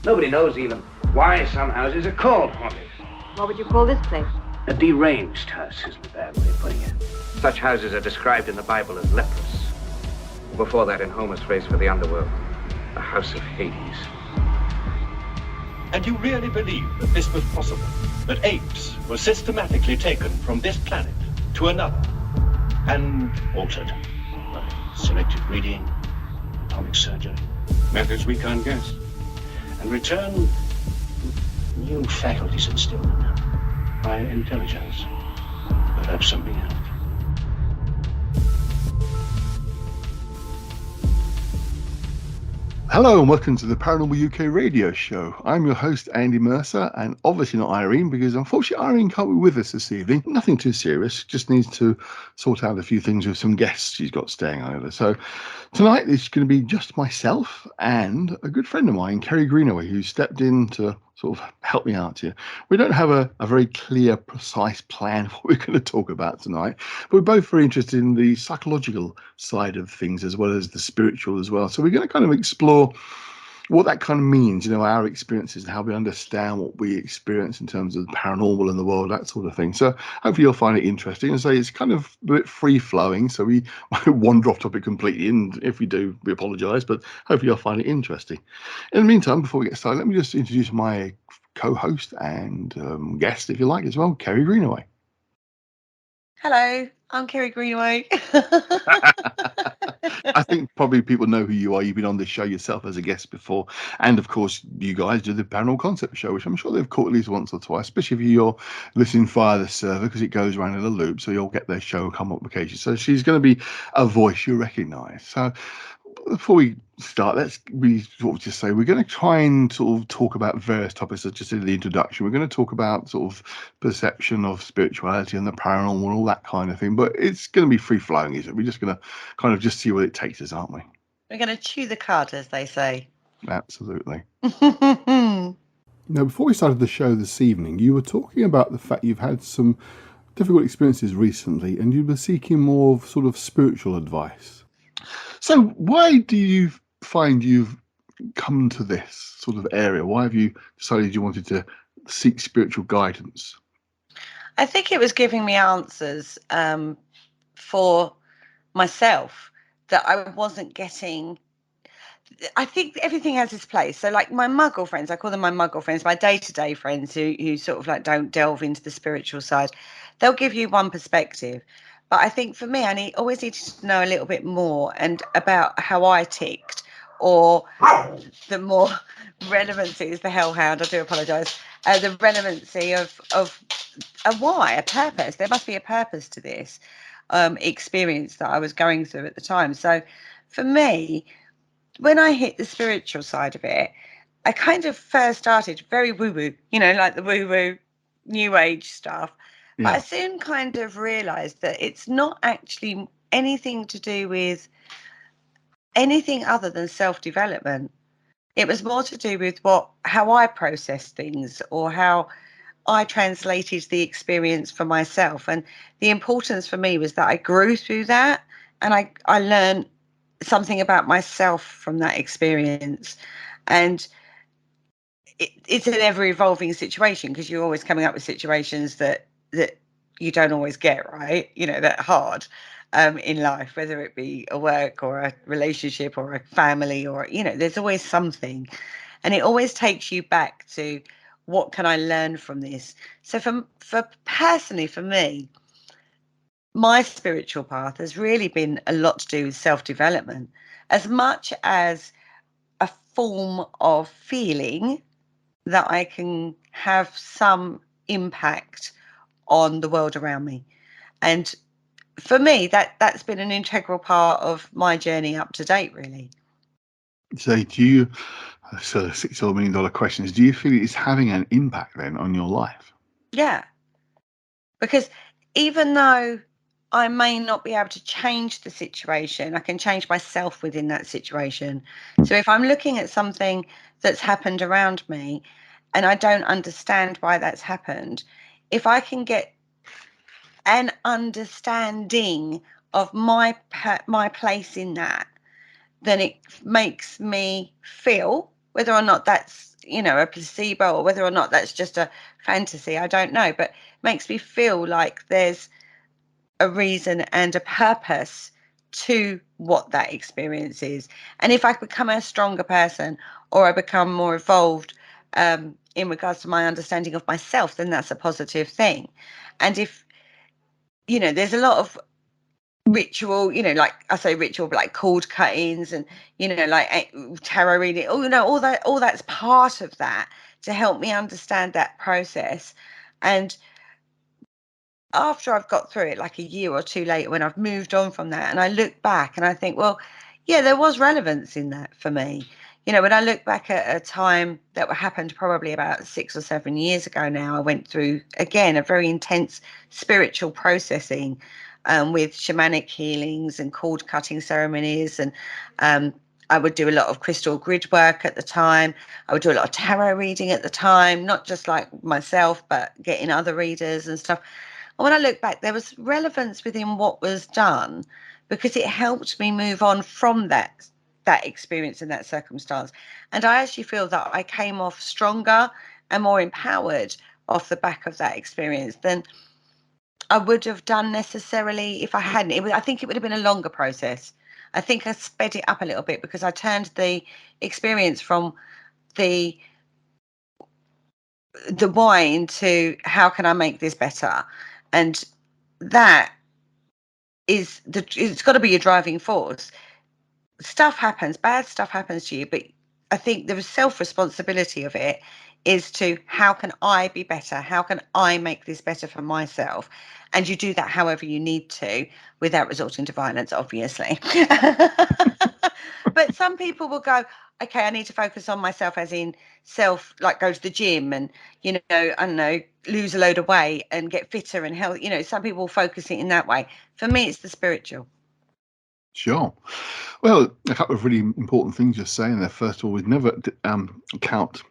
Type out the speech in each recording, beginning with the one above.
Nobody knows even why some houses are called haunted. What would you call this place? A deranged house isn't a bad way of putting it. Such houses are described in the Bible as leprous. Before that, in Homer's phrase for the underworld, the house of Hades. And you really believe that this was possible? That apes were systematically taken from this planet to another and altered by selective breeding, atomic surgery, methods we can't guess, and return with new faculties instilled in them by intelligence, perhaps something else. Hello and welcome to the Paranormal UK radio show. I'm your host, Andy Mercer, and obviously not Irene, because unfortunately Irene can't be with us this evening. Nothing too serious, just needs to sort out a few things with some guests she's got staying over. So tonight it's going to be just myself and a good friend of mine, Kerry Greenaway, who stepped in to sort of help me out here. We don't have a very clear, precise plan of what we're going to talk about tonight, but we're both very interested in the psychological side of things as well as the spiritual as well. So we're going to kind of explore what that kind of means, our experiences and how we understand what we experience in terms of the paranormal in the world, that sort of thing. So hopefully you'll find it interesting. And so it's kind of a bit free flowing, so we won't wander off topic completely, and if we do, we apologise, but hopefully you'll find it interesting. In the meantime, before we get started, let me just introduce my co-host and guest, if you like, as well, Kerry Greenaway. Hello, I'm Kerry Greenaway. I think probably people know who you are. You've been on this show yourself as a guest before. And of course, you guys do the Paranormal Concept Show, which I'm sure they've caught at least once or twice, especially if you're listening via the server, because it goes around in a loop. So you'll get their show come up occasionally. So she's going to be a voice you recognise. So before we start, let's sort of just say we're going to try and sort of talk about various topics, as just in the introduction. We're going to talk about sort of perception of spirituality and the paranormal and all that kind of thing, but it's going to be free flowing, isn't it? We're just going to kind of just see what it takes us, aren't we? We're going to chew the cud, as they say. Absolutely. Now, before we started the show this evening, you were talking about the fact you've had some difficult experiences recently and you were seeking more of sort of spiritual advice. So why do you find you've come to this sort of area? Why have you decided you wanted to seek spiritual guidance? I think it was giving me answers for myself that I wasn't getting. I think everything has its place. So like my muggle friends, I call them my muggle friends, my day-to-day friends who sort of like don't delve into the spiritual side, they'll give you one perspective. But I think for me, I always needed to know a little bit more and about how I ticked, or the more relevancy is the hellhound. I do apologise. The relevancy of a why, a purpose. There must be a purpose to this experience that I was going through at the time. So for me, when I hit the spiritual side of it, I kind of first started very woo-woo, like the woo-woo new age stuff. Yeah. But I soon kind of realised that it's not actually anything to do with anything other than self-development. It was more to do with how I processed things, or how I translated the experience for myself. And the importance for me was that I grew through that, and I learned something about myself from that experience. And it's an ever-evolving situation, because you're always coming up with situations that you don't always get right, that hard in life, whether it be a work or a relationship or a family, or there's always something, and it always takes you back to what can I learn from this. So for personally, for me, my spiritual path has really been a lot to do with self-development, as much as a form of feeling that I can have some impact on the world around me. And for me, that's been an integral part of my journey up to date, really. So so $6 million question is, do you feel it's having an impact then on your life? Yeah, because even though I may not be able to change the situation. I can change myself within that situation. So if I'm looking at something that's happened around me and I don't understand why that's happened, if I can get an understanding of my place in that, then it makes me feel, whether or not that's, a placebo or whether or not that's just a fantasy, I don't know, but makes me feel like there's a reason and a purpose to what that experience is. And if I become a stronger person, or I become more evolved in regards to my understanding of myself, then that's a positive thing. And if, there's a lot of ritual, like I say ritual, but like cord cuttings and, like tarot reading, all that's part of that to help me understand that process. And after I've got through it, like a year or two later, when I've moved on from that, and I look back and I think, well, yeah, there was relevance in that for me. When I look back at a time that happened probably about 6 or 7 years ago now, I went through, again, a very intense spiritual processing with shamanic healings and cord cutting ceremonies. And I would do a lot of crystal grid work at the time. I would do a lot of tarot reading at the time, not just like myself, but getting other readers and stuff. And when I look back, there was relevance within what was done because it helped me move on from that experience and that circumstance. And I actually feel that I came off stronger and more empowered off the back of that experience than I would have done necessarily if I hadn't. I think it would have been a longer process. I think I sped it up a little bit because I turned the experience from the why into how can I make this better. And that is it's got to be your driving force. Stuff happens, bad stuff happens to you, but I think the self-responsibility of it is to how can I be better? How can I make this better for myself? And you do that however you need to without resorting to violence, obviously. But some people will go, okay, I need to focus on myself, as in self, like go to the gym and, I don't know, lose a load of weight and get fitter and health. Some people focus it in that way. For me, it's the spiritual. Sure. Well, a couple of really important things you're saying there. First of all, we'd never count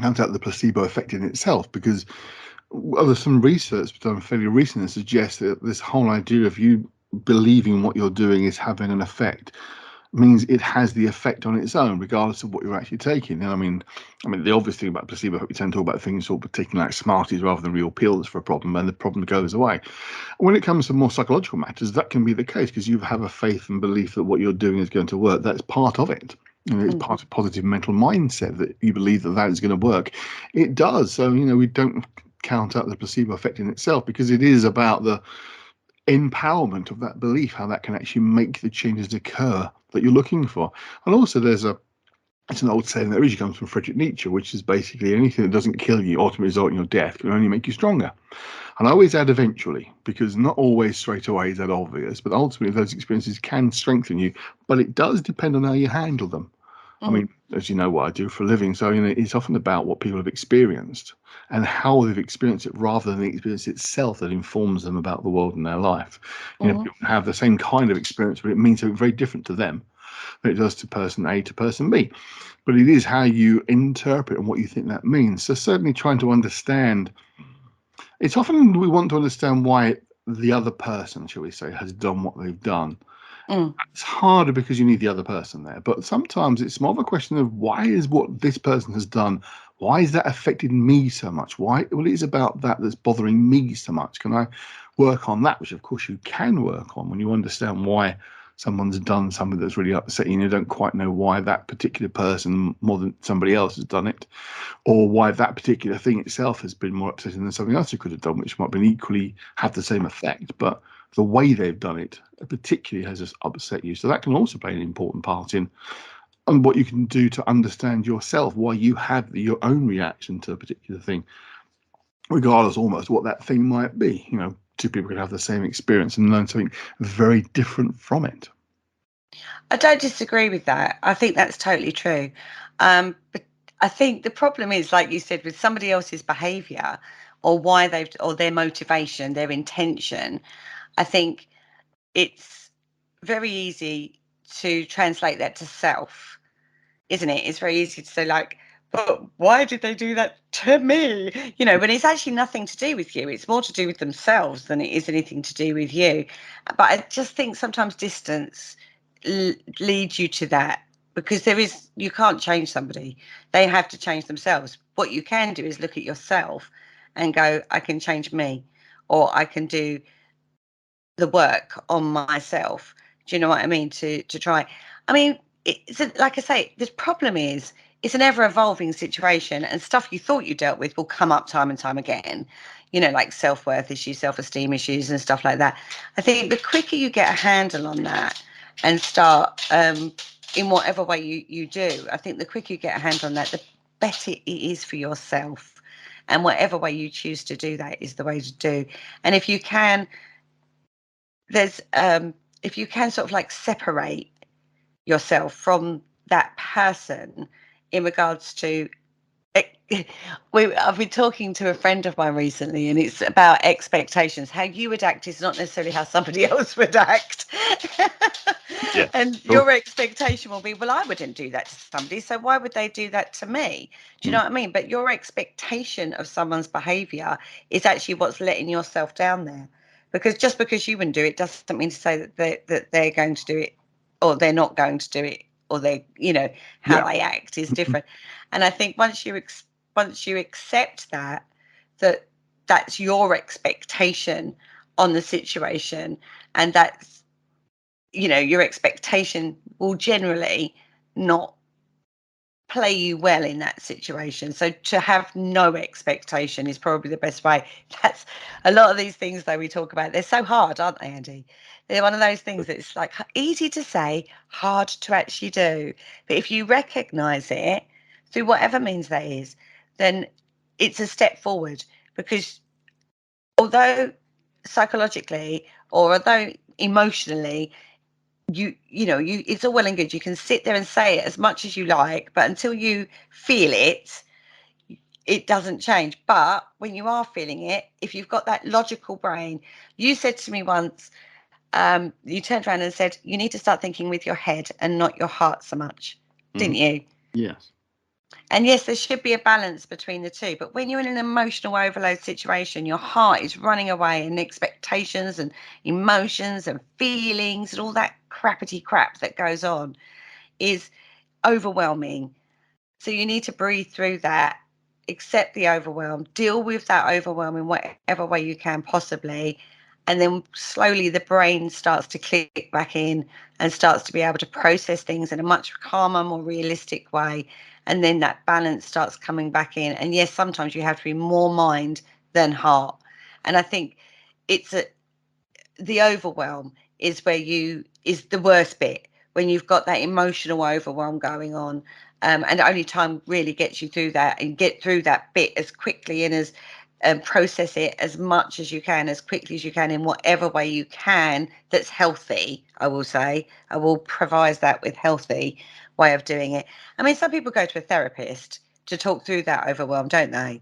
out the placebo effect in itself, because there's some research done fairly recently that suggests that this whole idea of you believing what you're doing is having an effect means it has the effect on its own, regardless of what you're actually taking. And I mean, the obvious thing about placebo, we tend to talk about things sort of taking like Smarties rather than real pills for a problem, and the problem goes away. When it comes to more psychological matters, that can be the case because you have a faith and belief that what you're doing is going to work. That's part of it. It's part of positive mental mindset that you believe that is going to work. It does. So, we don't count out the placebo effect in itself because it is about the empowerment of that belief, how that can actually make the changes occur that you're looking for. And also it's an old saying that originally comes from Friedrich Nietzsche, which is basically anything that doesn't kill you, ultimately result in your death, can only make you stronger. And I always add eventually, because not always straight away is that obvious, but ultimately those experiences can strengthen you, but it does depend on how you handle them. I mean, as you know, what I do for a living, so it's often about what people have experienced and how they've experienced it rather than the experience itself that informs them about the world and their life. People have the same kind of experience, but it means something very different to them than it does to person A to person B. But it is how you interpret and what you think that means. So certainly trying to understand, it's often we want to understand why the other person, shall we say, has done what they've done. It's harder because you need the other person there. But sometimes it's more of a question of why is what this person has done, why is that affected me so much? Why? Well, it is about that that's bothering me so much. Can I work on that? Which, of course, you can work on when you understand why someone's done something that's really upsetting you. You don't quite know why that particular person more than somebody else has done it, or why that particular thing itself has been more upsetting than something else you could have done, which might have been equally have the same effect. But the way they've done it particularly has just upset you. So that can also play an important part in and what you can do to understand yourself, why you have your own reaction to a particular thing, regardless almost what that thing might be. Two people could have the same experience and learn something very different from it. I don't disagree with that. I think that's totally true. But I think the problem is, like you said, with somebody else's behavior or why or their motivation, their intention. I think it's very easy to translate that to self, isn't it? It's very easy to say, like, but why did they do that to me? You know, but it's actually nothing to do with you. It's more to do with themselves than it is anything to do with you. But I just think sometimes distance leads you to that, because you can't change somebody. They have to change themselves. What you can do is look at yourself and go, I can change me, or I can do the work on myself. Do you know what I mean? To try. I mean, like I say, the problem is it's an ever evolving situation, and stuff you thought you dealt with will come up time and time again. You know, like self-worth issues, self-esteem issues, and stuff like that. I think the quicker you get a handle on that and start in whatever way you do, I think the quicker you get a handle on that, the better it is for yourself. And whatever way you choose to do that is the way to do. And if you can, if you can sort of like separate yourself from that person in regards to I've been talking to a friend of mine recently, and it's about expectations. How you would act is not necessarily how somebody else would act. Yeah, and cool. Your expectation will be, well, I wouldn't do that to somebody, so why would they do that to me? Do you know what I mean? But your expectation of someone's behavior is actually what's letting yourself down there. Because just because you wouldn't do it doesn't mean to say that they're going to do it, or they're not going to do it, or they, you know, how they act is different. And I think once you accept that's your expectation on the situation, and that's, you know, your expectation will generally not play you well in that situation. So to have no expectation is probably the best way. That's a lot of these things, though, we talk about, they're so hard, aren't they, Andy? They're one of those things that's like easy to say, hard to actually do. But if you recognize it through whatever means that is, then it's a step forward. Because although psychologically, or although emotionally, you know, it's all well and good, you can sit there and say it as much as you like, but until you feel it, it doesn't change. But when you are feeling it, if you've got that logical brain, you said to me once, you turned around and said, you need to start thinking with your head and not your heart so much, didn't you? Yes. And yes, there should be a balance between the two. But when you're in an emotional overload situation, your heart is running away, and expectations and emotions and feelings and all that crappity crap that goes on is overwhelming. So you need to breathe through that, accept the overwhelm, deal with that overwhelm in whatever way you can possibly. And then slowly the brain starts to click back in and starts to be able to process things in a much calmer, more realistic way. And then that balance starts coming back in. And yes, sometimes you have to be more mind than heart. And I think the overwhelm is is the worst bit, when you've got that emotional overwhelm going on. And only time really gets you through that, and get through that bit as quickly and process it as much as you can, as quickly as you can, in whatever way you can that's healthy. I will provide that with healthy way of doing it. I mean, some people go to a therapist to talk through that overwhelm, don't they?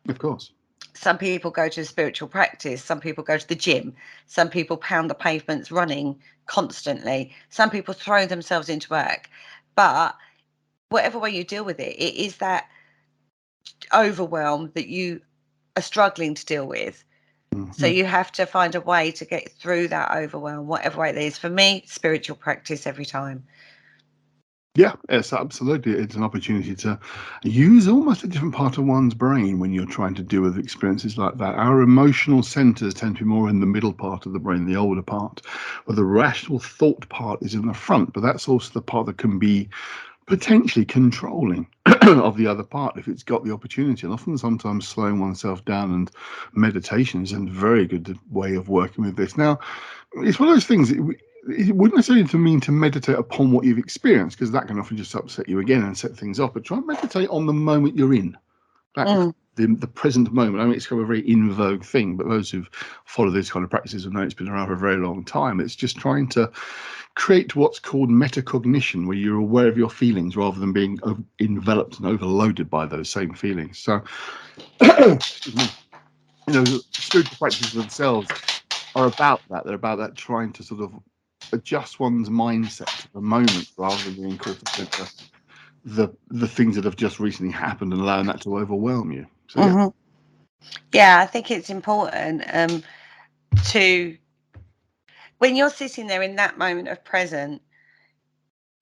Of course. Some people go to a spiritual practice. Some people go to the gym. Some people pound the pavements running constantly. Some people throw themselves into work. But whatever way you deal with it, it is that overwhelm that you are struggling to deal with. So you have to find a way to get through that overwhelm, whatever way it is. For me, spiritual practice every time. Yeah, yes, absolutely. It's an opportunity to use almost a different part of one's brain when you're trying to deal with experiences like that. Our emotional centers tend to be more in the middle part of the brain, the older part, where the rational thought part is in the front. But that's also the part that can be potentially controlling of the other part if it's got the opportunity. And often, sometimes slowing oneself down and meditation is a very good way of working with this. Now, it's one of those things. It wouldn't necessarily mean to meditate upon what you've experienced, because that can often just upset you again and set things off. But try and meditate on the moment you're in, the present moment. I mean, it's kind of a very in vogue thing, but those who've followed these kind of practices have known it's been around for a very long time. It's just trying to create what's called metacognition, where you're aware of your feelings rather than being enveloped and overloaded by those same feelings. So, you know, spiritual practices themselves are about that. They're about that trying to sort of adjust one's mindset to the moment rather than being caught up into the things that have just recently happened and allowing that to overwhelm you. So yeah. Yeah, I think it's important to, when you're sitting there in that moment of present,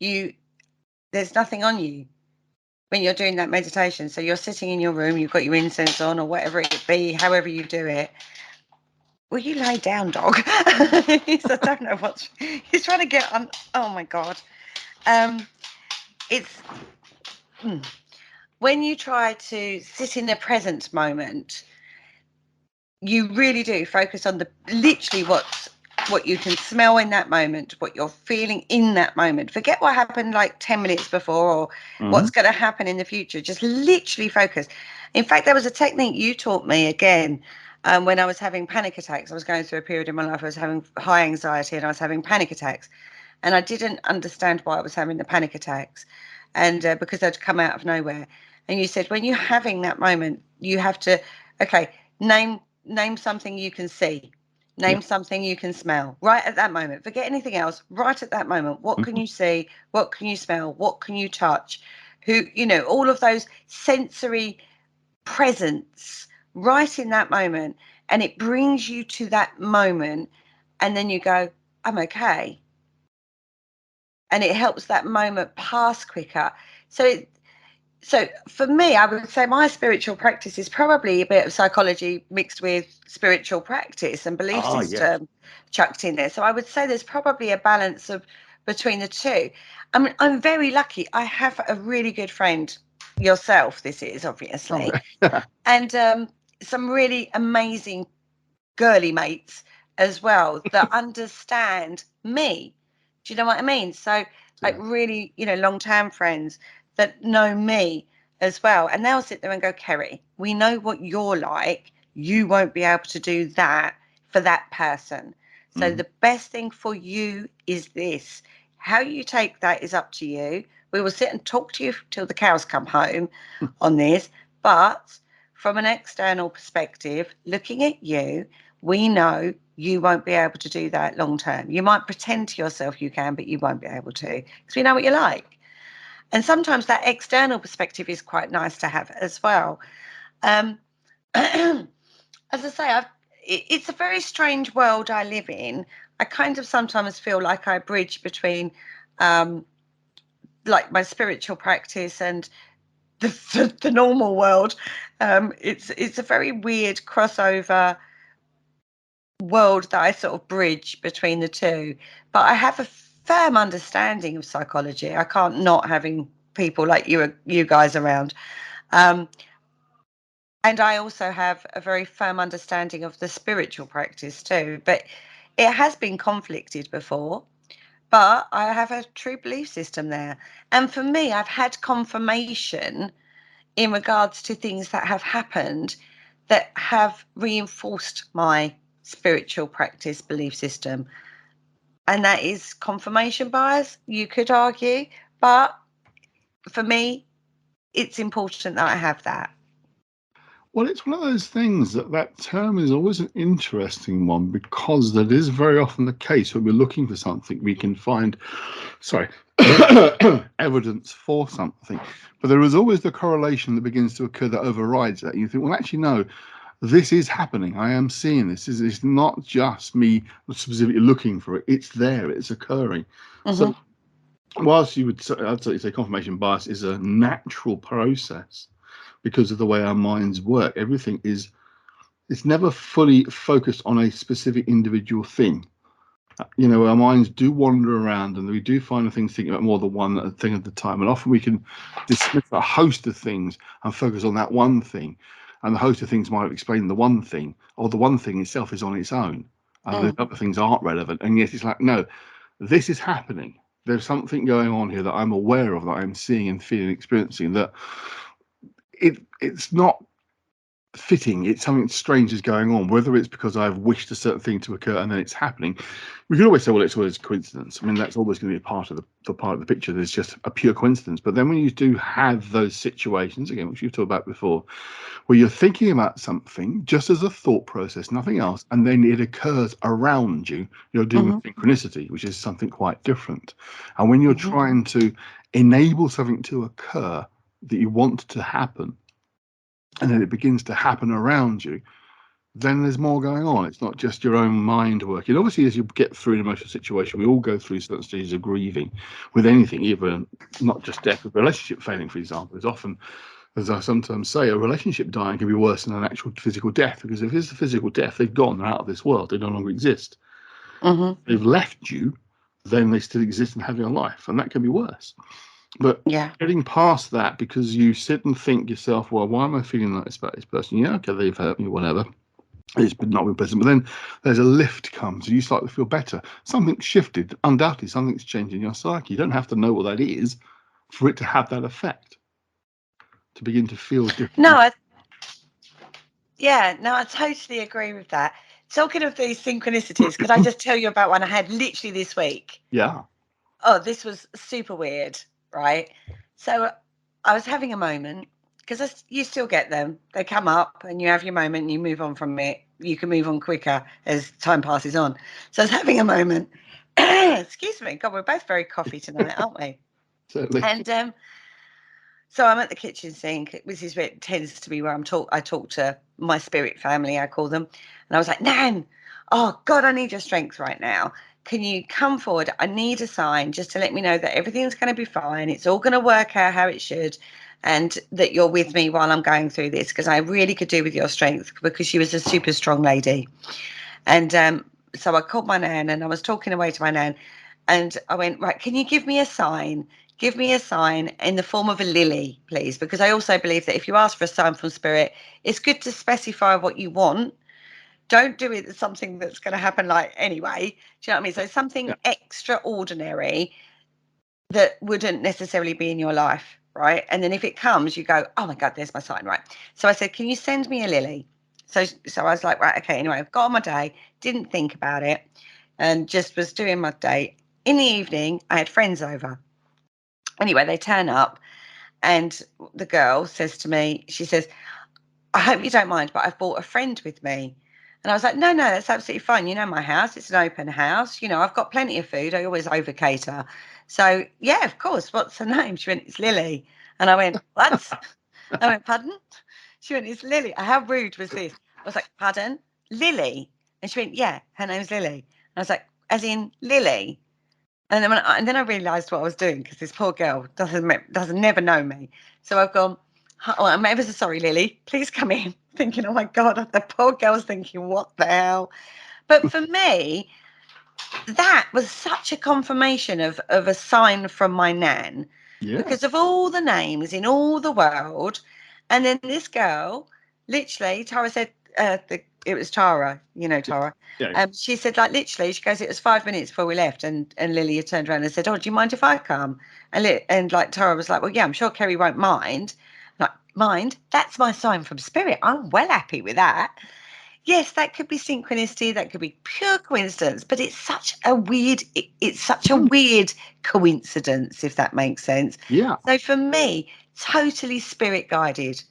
there's nothing on you when you're doing that meditation. So you're sitting in your room, you've got your incense on or whatever it be, however you do it. Will you lay down, dog? I don't know what he's trying to get on. Oh my God. It's when you try to sit in the present moment, you really do focus on literally what you can smell in that moment, what you're feeling in that moment. Forget what happened like 10 minutes before or what's going to happen in the future. Just literally focus. In fact, there was a technique you taught me again when I was having panic attacks. I was going through a period in my life. I was having high anxiety and I was having panic attacks. And I didn't understand why I was having the panic attacks. And because they'd come out of nowhere. And you said, when you're having that moment, you have to, okay, name something you can see. Name something you can smell right at that moment. Forget anything else. Right at that moment. What can you see? What can you smell? What can you touch? All of those sensory presence right in that moment. And it brings you to that moment. And then you go, I'm okay. And it helps that moment pass quicker. So for me, I would say my spiritual practice is probably a bit of psychology mixed with spiritual practice and belief system chucked in there. So I would say there's probably a balance between the two. I mean, I'm very lucky. I have a really good friend, yourself, this is obviously, and some really amazing girly mates as well that understand me. Do you know what I mean? So like really, long-term friends that know me as well. And they'll sit there and go, Kerry, we know what you're like. You won't be able to do that for that person. So the best thing for you is this. How you take that is up to you. We will sit and talk to you till the cows come home on this. But from an external perspective, looking at you, we know you won't be able to do that long term. You might pretend to yourself you can, but you won't be able to because we know what you're like. And sometimes that external perspective is quite nice to have as well. As I say, it's a very strange world I live in. I kind of sometimes feel like I bridge between like my spiritual practice and the normal world. It's a very weird crossover world that I sort of bridge between the two. But I have a firm understanding of psychology. I can't not having people like you guys around. And I also have a very firm understanding of the spiritual practice too. But it has been conflicted before. But I have a true belief system there. And for me, I've had confirmation in regards to things that have happened that have reinforced my spiritual practice belief system. And that is confirmation bias, you could argue. But for me, it's important that I have that. Well, it's one of those things that term is always an interesting one because that is very often the case when we're looking for something, we can find, evidence for something. But there is always the correlation that begins to occur that overrides that. You think, well, actually, no, this is happening. I am seeing this. It's not just me specifically looking for it. It's there. It's occurring. So whilst I'd say confirmation bias is a natural process, because of the way our minds work, it's never fully focused on a specific individual thing. Our minds do wander around and we do find things thinking about more than one thing at the time. And often we can dismiss a host of things and focus on that one thing. And the host of things might have explained the one thing, or the one thing itself is on its own. And the other things aren't relevant. And yet it's like, no, this is happening. There's something going on here that I'm aware of, that I'm seeing and feeling, experiencing, that it's not fitting. It's something strange is going on, whether it's because I've wished a certain thing to occur and then it's happening. We can always say, well, it's always coincidence. I mean, that's always going to be a part of the picture. There's just a pure coincidence. But then when you do have those situations, again, which you've talked about before, where you're thinking about something just as a thought process, nothing else, and then it occurs around you, you're doing synchronicity, which is something quite different. And when you're trying to enable something to occur that you want to happen, and then it begins to happen around you, then there's more going on. It's not just your own mind working. Obviously, as you get through an emotional situation, we all go through certain stages of grieving with anything, even not just death, but relationship failing, for example, is often, as I sometimes say, a relationship dying can be worse than an actual physical death, because if it's a physical death, they've gone, they're out of this world, they no longer exist. They've left you, then they still exist and have your life, and that can be worse. But getting past that, because you sit and think yourself, well, why am I feeling like this about this person? Yeah, okay, they've hurt me, whatever. It's not been pleasant. But then there's a lift comes, and you start to feel better. Something's shifted, undoubtedly, something's changed in your psyche. You don't have to know what that is for it to have that effect, to begin to feel different. No, I totally agree with that. Talking of these synchronicities, could I just tell you about one I had literally this week? Yeah. Oh, this was super weird. Right, so I was having a moment, because you still get them. They come up and you have your moment and you move on from it. You can move on quicker as time passes on. So I was having a moment. Excuse me. God, we're both very coffee tonight, aren't we? Certainly. And so I'm at the kitchen sink, which is where it tends to be where I talk to my spirit family, I call them. And I was like, Nan, oh God, I need your strength right now. Can you come forward? I need a sign just to let me know that everything's going to be fine. It's all going to work out how it should, and that you're with me while I'm going through this, because I really could do with your strength, because she was a super strong lady. And so I called my nan, and I was talking away to my nan, and I went, right, can you give me a sign? Give me a sign in the form of a lily, please, because I also believe that if you ask for a sign from spirit, it's good to specify what you want. Don't do it as something that's going to happen like anyway. Do you know what I mean? So something extraordinary that wouldn't necessarily be in your life, right? And then if it comes, you go, oh my God, there's my sign, right? So I said, can you send me a lily? So I was like, right, okay. Anyway, I've got on my day, didn't think about it, and just was doing my day. In the evening, I had friends over. Anyway, they turn up, and the girl says to me, she says, I hope you don't mind, but I've brought a friend with me. And I was like, no, that's absolutely fine. You know my house. It's an open house. You know, I've got plenty of food. I always over cater. So, yeah, of course. What's her name? She went, it's Lily. And I went, what? I went, pardon? She went, it's Lily. How rude was this? I was like, pardon? Lily? And she went, yeah, her name's Lily. And I was like, as in Lily? And then I realised what I was doing, because this poor girl doesn't never know me. So I've gone, oh, I'm ever so sorry, Lily. Please come in. Thinking, oh my God, the poor girl's thinking, what the hell? But for me, that was such a confirmation of a sign from my nan, because of all the names in all the world. And then this girl, literally, Tara said, it was Tara, you know, Tara. Yeah. She said, like, literally, she goes, it was 5 minutes before we left. And Lily had turned around and said, oh, do you mind if I come? And like, Tara was like, well, yeah, I'm sure Kerry won't mind. Like, mind? That's my sign from spirit. I'm well happy with that. Yes, that could be synchronicity. That could be pure coincidence. But it's such a weird, it's such a weird coincidence, if that makes sense. Yeah. So for me, totally spirit guided.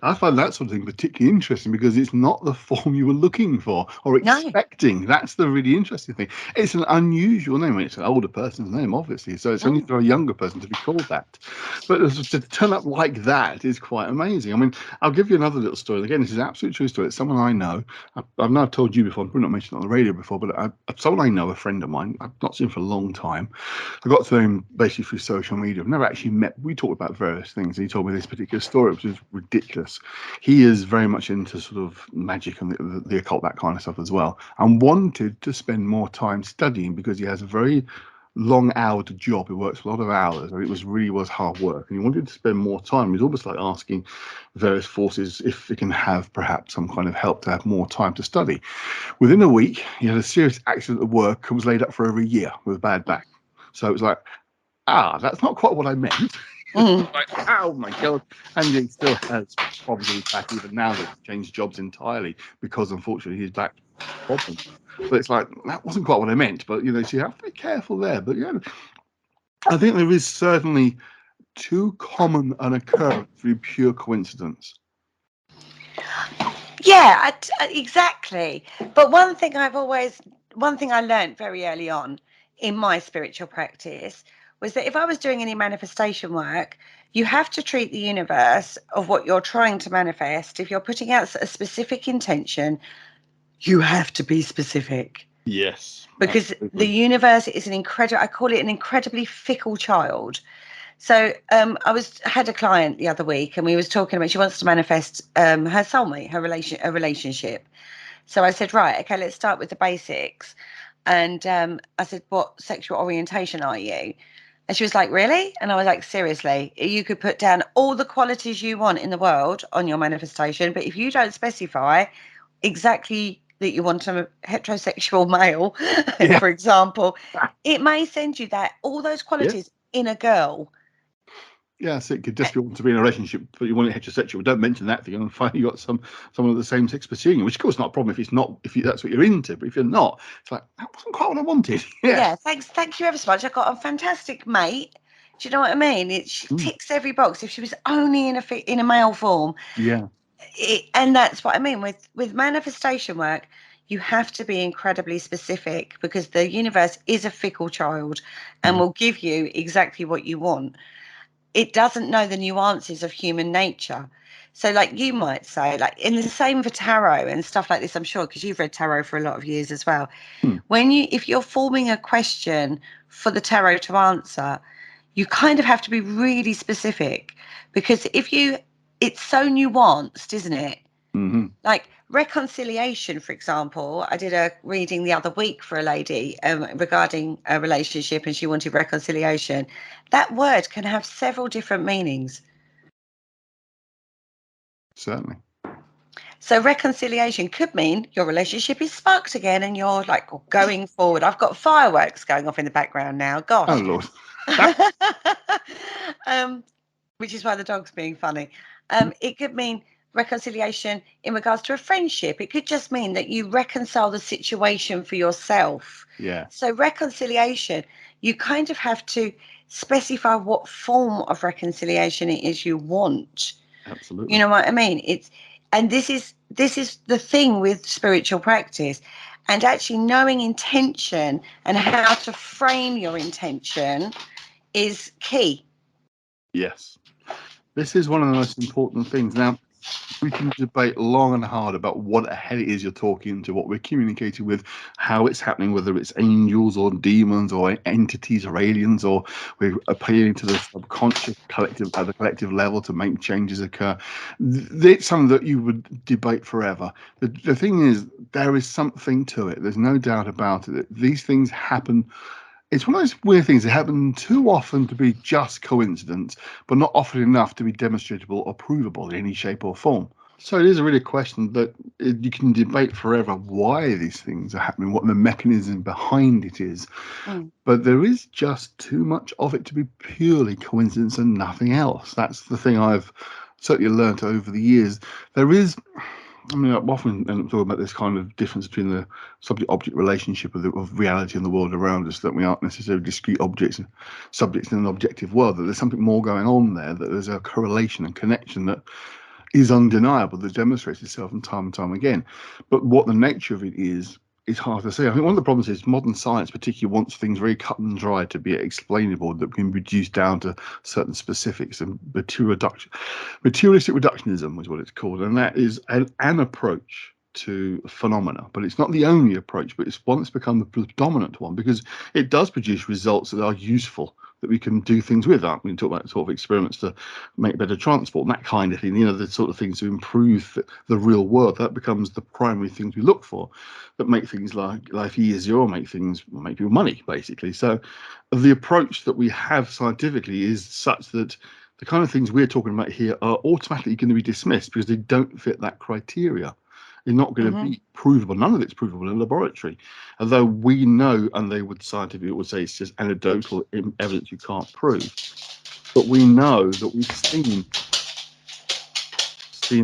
I find that sort of thing particularly interesting, because it's not the form you were looking for or expecting. No. That's the really interesting thing. It's an unusual name. It's an older person's name, obviously, so it's only for a younger person to be called that. But to turn up like that is quite amazing. I mean, I'll give you another little story. Again, this is an absolute true story. It's someone I know. I've now told you before. I've not mentioned it on the radio before, but someone I know, a friend of mine, I've not seen for a long time. I got to know him basically through social media. I've never actually met. We talked about various things. He told me this particular story, which is ridiculous. He is very much into sort of magic and the occult, that kind of stuff as well, and wanted to spend more time studying, because he has a very long-houred job. He works a lot of hours, and it really was hard work, and he wanted to spend more time. He's almost like asking various forces if he can have perhaps some kind of help to have more time to study. Within a week, he had a serious accident at work and was laid up for over a year with a bad back. So it was like, that's not quite what I meant. Like, oh my God. And he still has probably back even now that he's changed jobs entirely because unfortunately he's back problem. But it's like, that wasn't quite what I meant. But, you know, so you have to be careful there. But, yeah, I think there is certainly too common an occurrence through pure coincidence. Yeah, exactly. But one thing I learned very early on in my spiritual practice was that if I was doing any manifestation work, you have to treat the universe of what you're trying to manifest. If you're putting out a specific intention, you have to be specific. Yes. Because absolutely. the universe is I call it an incredibly fickle child. So I had a client the other week, and we was talking about, she wants to manifest her soulmate, a relationship. So I said, right, okay, let's start with the basics. And I said, what sexual orientation are you? And she was like, really? And I was like, seriously, you could put down all the qualities you want in the world on your manifestation, but if you don't specify exactly that you want a heterosexual male, Yeah. for example, it may send you all those qualities in a girl. Yes, it could just be wanting to be in a relationship, but you want it heterosexual. Don't mention that thing, and finally you got someone of the same sex pursuing you, which of course is not a problem if that's what you're into. But if you're not, it's like, that wasn't quite what I wanted. Yeah, thank you ever so much. I got a fantastic mate. Do you know what I mean? She ticks every box. If she was only in a male form, Yeah. And that's what I mean with manifestation work. You have to be incredibly specific, because the universe is a fickle child and will give you exactly what you want. It doesn't know the nuances of human nature. So like you might say, like in the same for tarot and stuff like this, I'm sure, because you've read tarot for a lot of years as well. If you're forming a question for the tarot to answer, you kind of have to be really specific, because it's so nuanced, isn't it? Mm-hmm. Like reconciliation, for example. I did a reading the other week for a lady regarding a relationship, and she wanted reconciliation. That word can have several different meanings. Certainly. So reconciliation could mean your relationship is sparked again and you're like going forward. I've got fireworks going off in the background now. Gosh. Oh, Lord. Which is why the dog's being funny. It could mean reconciliation in regards to a friendship. It could just mean that you reconcile the situation for yourself. Yeah. So reconciliation, you kind of have to specify what form of reconciliation it is you want. Absolutely. You know what I mean? This is the thing with spiritual practice, and actually knowing intention and how to frame your intention is key. Yes. This is one of the most important things. Now, we can debate long and hard about what the hell it is you're talking to, what we're communicating with, how it's happening, whether it's angels or demons or entities or aliens, or we're appealing to the subconscious at the collective level to make changes occur. It's something that you would debate forever. The thing is, there is something to it. There's no doubt about it. These things happen. It's one of those weird things that happen too often to be just coincidence, but not often enough to be demonstrable or provable in any shape or form. So it is a really question that you can debate forever why these things are happening, what the mechanism behind it is. But there is just too much of it to be purely coincidence and nothing else. That's the thing I've certainly learned over the years. There is... I mean, I'm often talking about this kind of difference between the subject-object relationship of reality and the world around us, that we aren't necessarily discrete objects and subjects in an objective world, that there's something more going on there, that there's a correlation and connection that is undeniable, that demonstrates itself from time and time again. But what the nature of it is hard to say. I think one of the problems is modern science particularly wants things very cut and dry to be explainable, that can be reduced down to certain specifics, and materialistic reductionism is what it's called, and that is an approach to phenomena, but it's not the only approach, but it's one that's become the predominant one, because it does produce results that are useful, that we can do things with. We can talk about sort of experiments to make better transport and that kind of thing, you know, the sort of things to improve the real world. That becomes the primary things we look for, that make things like life easier or make people money, basically. So the approach that we have scientifically is such that the kind of things we're talking about here are automatically going to be dismissed because they don't fit that criteria. They're not going to be provable. None of it's provable in a laboratory. Although we know, and scientifically would say it's just anecdotal evidence you can't prove. but we know that we've seen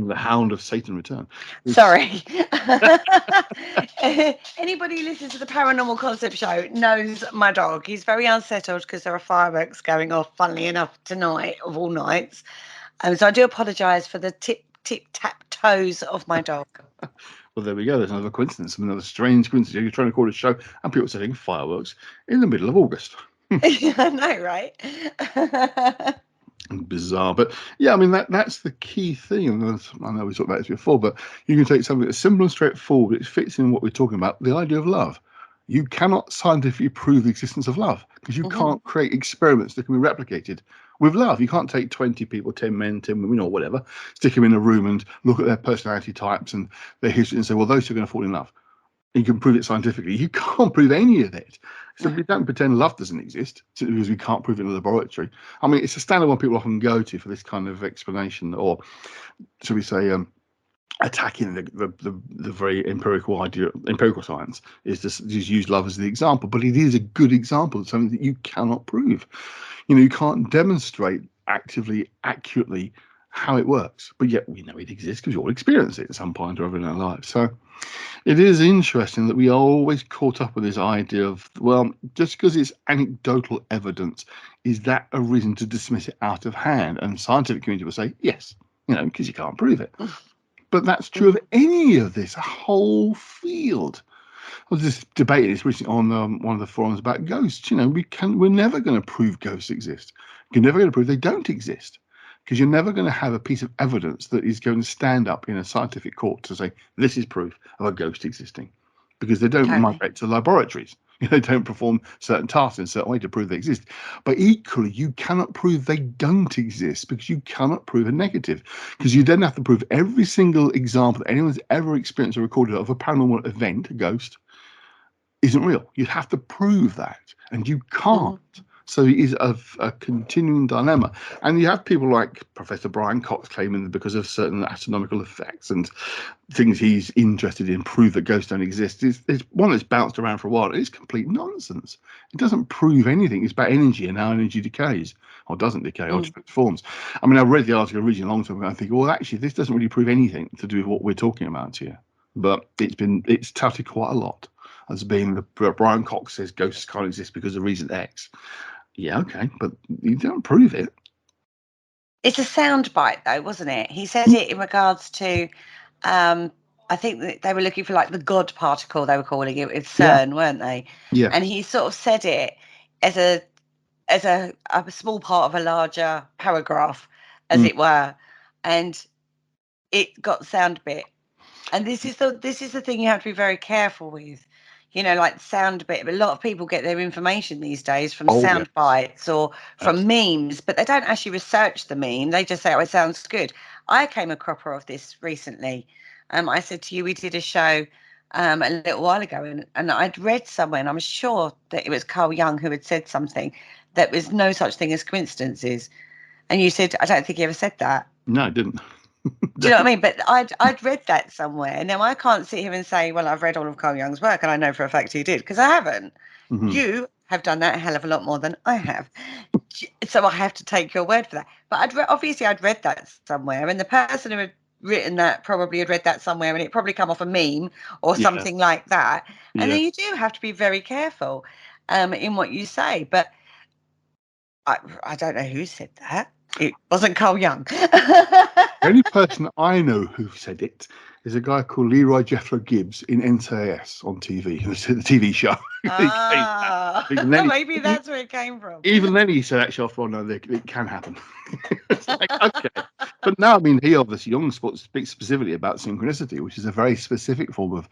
the Hound of Satan return. Sorry. Anybody who listens to the Paranormal Concept Show knows my dog. He's very unsettled because there are fireworks going off, funnily enough, tonight of all nights. So I do apologise for the tip-tap toes of my dog. Well, there we go. There's another coincidence, another strange coincidence. You're trying to record a show and people are setting fireworks in the middle of August. I know, right? Bizarre, but yeah, I mean that's the key thing. And I know we talked about this before, but you can take something that's simple and straightforward. It fits in what we're talking about, the idea of love. You cannot scientifically prove the existence of love because you can't create experiments that can be replicated with love. You can't take 20 people, 10 men, 10 women, or whatever, stick them in a room and look at their personality types and their history and say, well, those two are going to fall in love. You can prove it scientifically. You can't prove any of it. So we don't pretend love doesn't exist because we can't prove it in a laboratory. I mean, it's a standard one people often go to for this kind of explanation, or should we say, attacking the very empirical idea, empirical science, is just use love as the example. But it is a good example of something that you cannot prove. You know, you can't demonstrate accurately how it works, but yet we know it exists because we all experience it at some point or other in our lives. So it is interesting that we are always caught up with this idea of, well, just because it's anecdotal evidence, is that a reason to dismiss it out of hand? And the scientific community will say, yes, you know, because you can't prove it. But that's true of any of this, a whole field. I was just debating this recently on one of the forums about ghosts. You know, we're never going to prove ghosts exist. You're never going to prove they don't exist, because you're never going to have a piece of evidence that is going to stand up in a scientific court to say this is proof of a ghost existing, because they don't migrate to laboratories. They don't perform certain tasks in a certain way to prove they exist. But equally, you cannot prove they don't exist, because you cannot prove a negative, because you then have to prove every single example that anyone's ever experienced or recorded of a paranormal event, a ghost, isn't real. You have to prove that, and you can't. So it is a continuing dilemma. And you have people like Professor Brian Cox claiming that because of certain astronomical effects and things he's interested in prove that ghosts don't exist. It's one that's bounced around for a while. It's complete nonsense. It doesn't prove anything. It's about energy and how energy decays, or doesn't decay, or transforms. I mean, I read the article originally a long time ago and I think, well, actually, this doesn't really prove anything to do with what we're talking about here. But it's touted quite a lot as being the Brian Cox says ghosts can't exist because of reason X. Yeah, okay, but you don't prove it. It's a soundbite, though, wasn't it? He said it in regards to, I think that they were looking for like the God particle, they were calling it with CERN, weren't they? Yeah. And he sort of said it as a small part of a larger paragraph, as it were, and it got the sound bit. And this is the thing you have to be very careful with. You know, like sound bit. A lot of people get their information these days from sound bites or from memes, but they don't actually research the meme. They just say, oh, it sounds good. I came a cropper of this recently. I said to you, we did a show a little while ago, and I'd read somewhere, and I'm sure that it was Carl Jung who had said something, that there's no such thing as coincidences. And you said, I don't think he ever said that. No, I didn't. Do you know what I mean? But I'd read that somewhere. Now, I can't sit here and say, well, I've read all of Carl Jung's work and I know for a fact he did, because I haven't. You have done that a hell of a lot more than I have. So I have to take your word for that. But obviously I'd read that somewhere, and the person who had written that probably had read that somewhere, and it probably come off a meme or something like that. And then you do have to be very careful in what you say. But I don't know who said that. It wasn't Carl Jung. The only person I know who said it is a guy called Leroy Jethro Gibbs in NCIS on TV, the TV show. Maybe that's where it came from. Even then he said, actually, oh, no, it can happen. It's like, okay. But now, I mean, he obviously, Jung speaks specifically about synchronicity, which is a very specific form of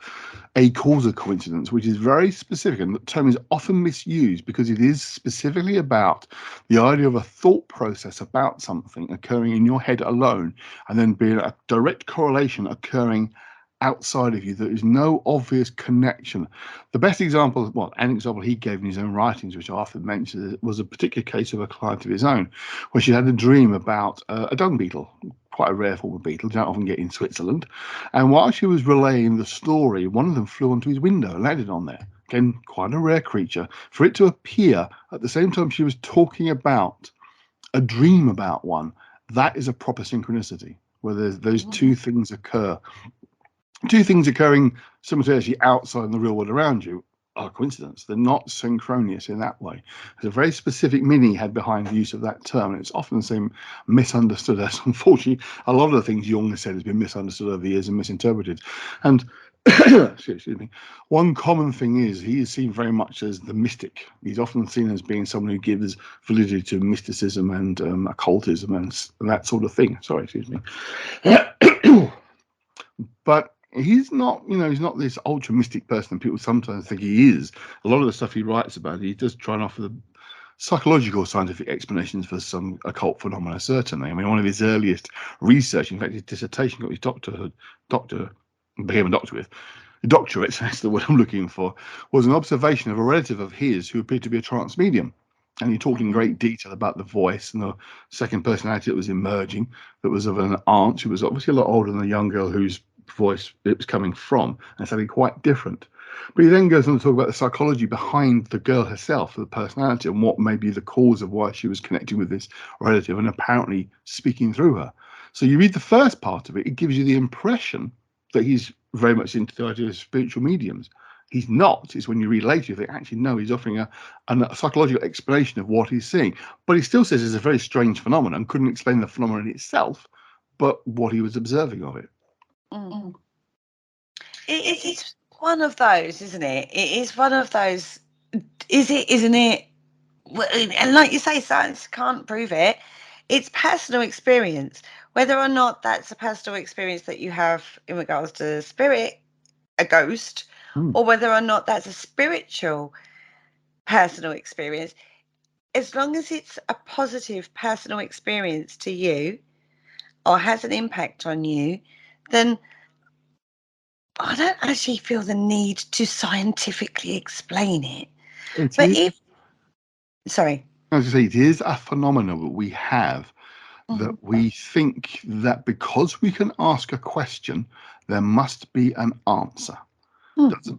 a causal coincidence, which is very specific. And the term is often misused because it is specifically about the idea of a thought process about something occurring in your head alone, and then being a direct correlation occurring outside of you. There is no obvious connection. The best example, well, an example he gave in his own writings, which I often mention, was a particular case of a client of his own, where she had a dream about a dung beetle, quite a rare form of beetle, you don't often get in Switzerland. And while she was relaying the story, one of them flew onto his window and landed on there. Again, quite a rare creature. For it to appear at the same time she was talking about a dream about one, that is a proper synchronicity, where those two things occur. Two things occurring simultaneously outside in the real world around you are coincidence. They're not synchronous in that way. There's a very specific meaning he had behind the use of that term, and it's often the same misunderstood as, unfortunately, a lot of the things Jung has said has been misunderstood over the years and misinterpreted. And excuse me, one common thing is he is seen very much as the mystic. He's often seen as being someone who gives validity to mysticism and occultism and that sort of thing. Sorry, excuse me. But he's not, he's not this ultra mystic person people sometimes think he is. A lot of the stuff he writes about, he does try and offer the psychological scientific explanations for some occult phenomena, certainly. I mean, one of his earliest research, in fact, his dissertation got his became a doctor with, a doctorate, that's the word I'm looking for, was an observation of a relative of his who appeared to be a trance medium. And he talked in great detail about the voice and the second personality that was emerging, that was of an aunt who was obviously a lot older than the young girl whose voice it was coming from, and something quite different. But he then goes on to talk about the psychology behind the girl herself, the personality, and what may be the cause of why she was connecting with this relative and apparently speaking through her. So you read the first part of it, it gives you the impression that he's very much into the idea of spiritual mediums. He's not. It's when you read later you think, actually, no, he's offering a psychological explanation of what he's seeing. But he still says it's a very strange phenomenon, couldn't explain the phenomenon itself, but what he was observing of it. It's one of those, isn't it? It is one of those. Is it? Isn't it? And like you say, science can't prove it. It's personal experience. Whether or not that's a personal experience that you have in regards to spirit, a ghost, or whether or not that's a spiritual personal experience, as long as it's a positive personal experience to you or has an impact on you, then I don't actually feel the need to scientifically explain it. Sorry. I was going to say, it is a phenomenon that we have, that we think that because we can ask a question, there must be an answer.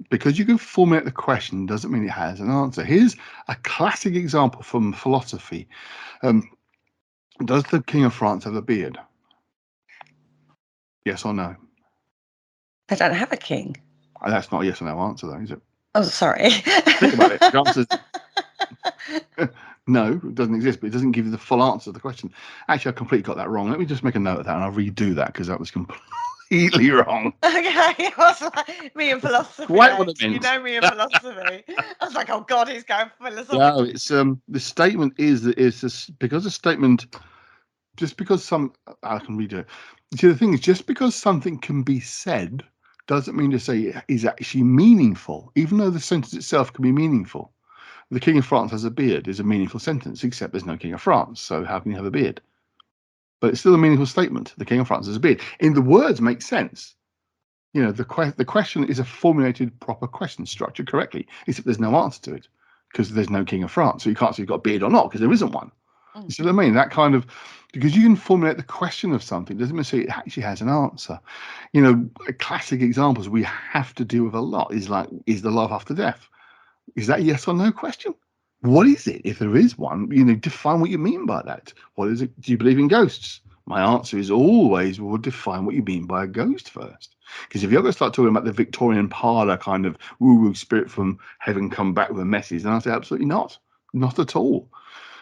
Because you can formulate the question doesn't mean it has an answer. Here's a classic example from philosophy. Does the King of France have a beard? Yes or no? They don't have a king. That's not a yes or no answer, though, is it? Oh, sorry. Think about it. The answer is no, it doesn't exist, but it doesn't give you the full answer to the question. Actually, I completely got that wrong. Let me just make a note of that and I'll redo that because that was completely wrong. Okay, I was like, me and philosophy. Quite what I meant. You know me and philosophy. I was like, oh God, he's going for philosophy. No, it's the statement is that it's just because a statement, just because I can redo it. See, the thing is, just because something can be said doesn't mean to say it is actually meaningful, even though the sentence itself can be meaningful. The King of France has a beard is a meaningful sentence, except there's no King of France, so how can you have a beard? But it's still a meaningful statement. The King of France has a beard. In the words make sense. The question is a formulated proper question, structured correctly, except there's no answer to it because there's no King of France. So you can't say you've got a beard or not because there isn't one. You see what I mean? That kind of, because you can formulate the question of something doesn't mean to say it actually has an answer. Classic examples we have to deal with a lot is like, is the love after death? Is that a yes or no question? What is it? If there is one, define what you mean by that. What is it? Do you believe in ghosts? My answer is always, well, define what you mean by a ghost first. Because if you're going to start talking about the Victorian parlour kind of woo-woo spirit from heaven come back with a message, then I say absolutely not. Not at all.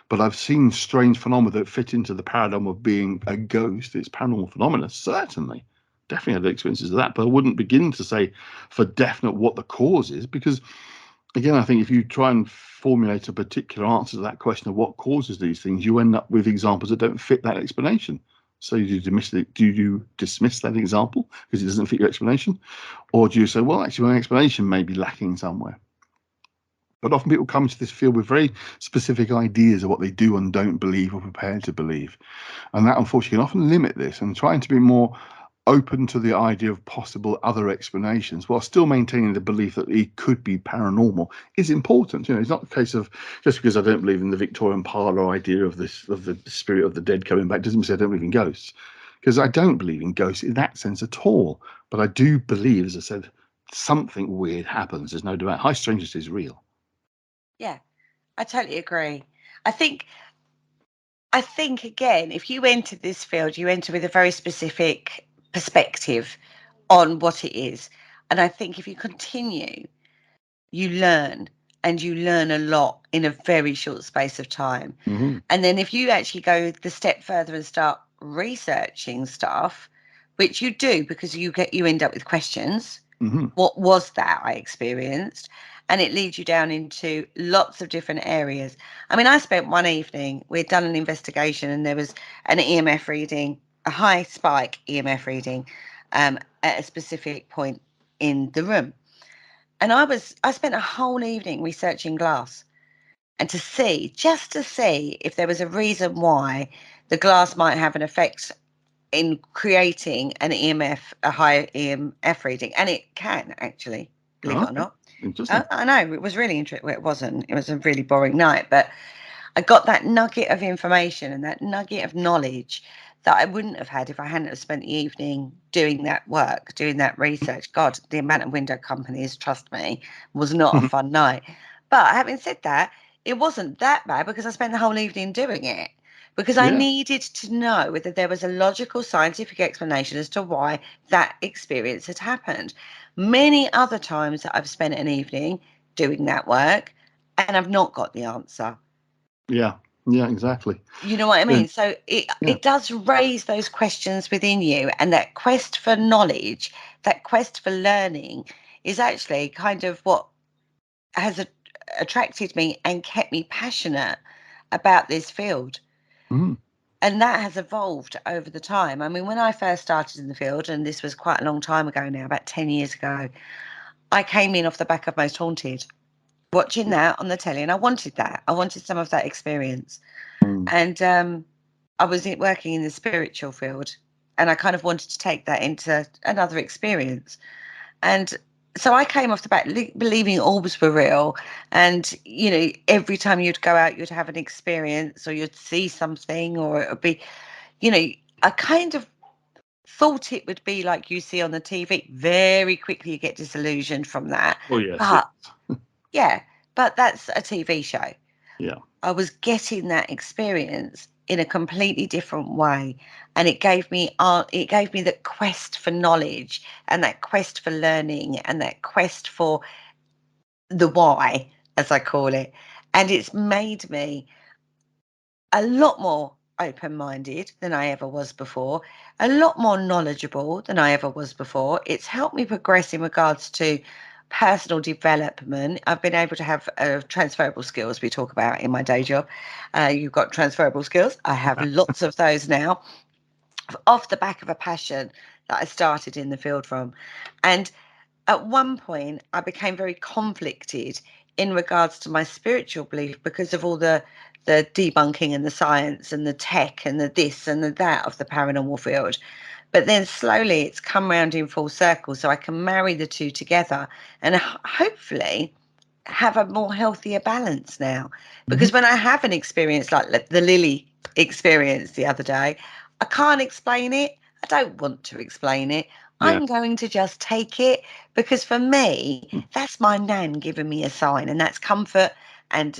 But I've seen strange phenomena that fit into the paradigm of being a ghost. It's paranormal phenomena, certainly. Definitely had experiences of that. But I wouldn't begin to say for definite what the cause is because, again, I think if you try and formulate a particular answer to that question of what causes these things, you end up with examples that don't fit that explanation. So do you dismiss that example because it doesn't fit your explanation? Or do you say, well, actually, my explanation may be lacking somewhere? But often people come to this field with very specific ideas of what they do and don't believe or prepare to believe. And that, unfortunately, can often limit this, and trying to be more open to the idea of possible other explanations while still maintaining the belief that it could be paranormal is important. It's not the case of just because I don't believe in the Victorian parlour idea of the spirit of the dead coming back doesn't mean I don't believe in ghosts, because I don't believe in ghosts in that sense at all. But I do believe, as I said, something weird happens. There's no doubt. High strangeness is real. Yeah, I totally agree. I think I think, again, if you enter this field, you enter with a very specific perspective on what it is. And I think if you continue, you learn, and you learn a lot in a very short space of time. Mm-hmm. And then if you actually go the step further and start researching stuff, which you do because you end up with questions. Mm-hmm. What was that I experienced? And it leads you down into lots of different areas. I mean, I spent one evening, we'd done an investigation, and there was an EMF reading, a high spike EMF reading at a specific point in the room. And I spent a whole evening researching glass, and just to see if there was a reason why the glass might have an effect in creating an EMF, a high EMF reading. And it can actually, believe it or not. Interesting. I know, it was really interesting. Well, it wasn't. It was a really boring night, but I got that nugget of information and that nugget of knowledge that I wouldn't have had if I hadn't have spent the evening doing that work, doing that research. God, the amount of window companies, trust me, was not a fun night. But having said that, it wasn't that bad because I spent the whole evening doing it. Because I needed to know whether there was a logical scientific explanation as to why that experience had happened. Many other times that I've spent an evening doing that work and I've not got the answer. Yeah, exactly. You know what I mean? So it does raise those questions within you, and that quest for knowledge, that quest for learning is actually kind of what has attracted me and kept me passionate about this field. Mm. And that has evolved over the time. I mean, when I first started in the field, and this was quite a long time ago now, about 10 years ago, I came in off the back of Most Haunted, watching that on the telly, and I wanted that. I wanted some of that experience. And I was working in the spiritual field, and I kind of wanted to take that into another experience. And so I came off the back believing orbs were real. And, you know, every time you'd go out, you'd have an experience, or you'd see something, or it would be, you know, I kind of thought it would be like you see on the TV. Very quickly you get disillusioned from that. Oh, yes. But, but that's a TV show. Yeah. I was getting that experience in a completely different way, and it gave me that quest for knowledge, and that quest for learning, and that quest for the why, as I call it. And it's made me a lot more open-minded than I ever was before, a lot more knowledgeable than I ever was before. It's helped me progress in regards to personal development. I've been able to have transferable skills we talk about in my day job. You've got transferable skills. I have lots of those now, off the back of a passion that I started in the field from. And at one point, I became very conflicted in regards to my spiritual belief because of all the debunking and the science and the tech and the this and the that of the paranormal field. But then slowly it's come round in full circle, so I can marry the two together and hopefully have a more healthier balance now. Because when I have an experience like the Lily experience the other day, I can't explain it. I don't want to explain it. I'm going to just take it, because for me, that's my nan giving me a sign, and that's comfort, and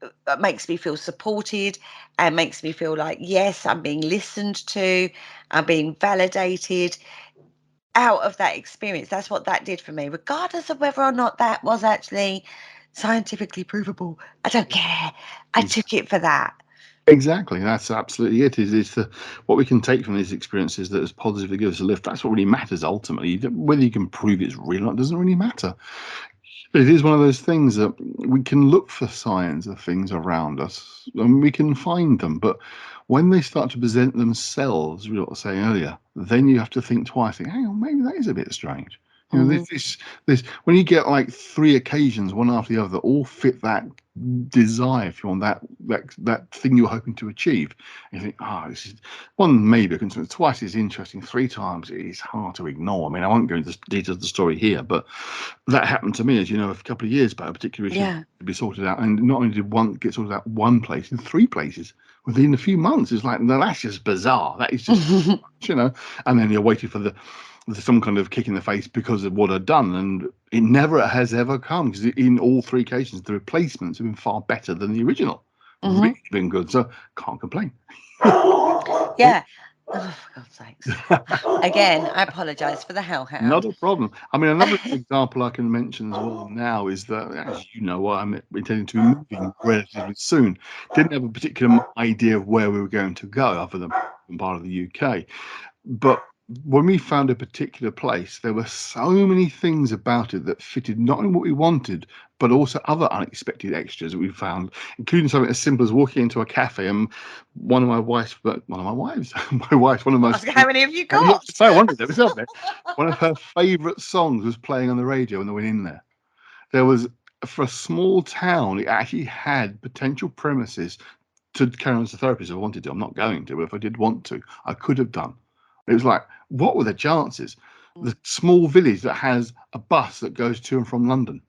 it makes me feel supported, and makes me feel like, yes, I'm being listened to, I'm being validated out of that experience. That's what that did for me, regardless of whether or not that was actually scientifically provable. I don't care. I took it for that. Exactly, that's absolutely it. Is what we can take from these experiences that has positively given us a lift. That's what really matters ultimately. Whether you can prove it's real or not doesn't really matter. But it is one of those things that we can look for signs of things around us and we can find them. But when they start to present themselves, we were saying earlier, then you have to think twice. Think, hang on, maybe that is a bit strange. You know, this when you get like 3 occasions, one after the other, that all fit that desire, if you want, that thing you're hoping to achieve. And you think, this is one, maybe twice is interesting, 3 times it is hard to ignore. I mean, I won't go into the details of the story here, but that happened to me, as you know, a couple of years back, a particular issue to be sorted out. And not only did one get sorted out one place, in 3 places within a few months. It's like, no, that's just bizarre. That is just, you know, and then you're waiting for some kind of kick in the face because of what I'd done, and it never has ever come, because in all 3 cases the replacements have been far better than the original. Mhm. really been good. So can't complain. Yeah. Oh, for God's sakes. Again, I apologise for the hellhound. Not a problem. I mean, another example I can mention as well now is that, as you know, I'm intending to be moving relatively soon. Didn't have a particular idea of where we were going to go other than part of the UK. But when we found a particular place, there were so many things about it that fitted not only what we wanted, but also other unexpected extras that we found, including something as simple as walking into a cafe and one of my wives, one of my, How many have you yeah, got? so I wondered, there was up there. One of her favourite songs was playing on the radio when they went in there. There was, for a small town, it actually had potential premises to carry on as a therapist if I wanted to. I'm not going to, but if I did want to, I could have done. It was like, what were the chances? The small village that has a bus that goes to and from London.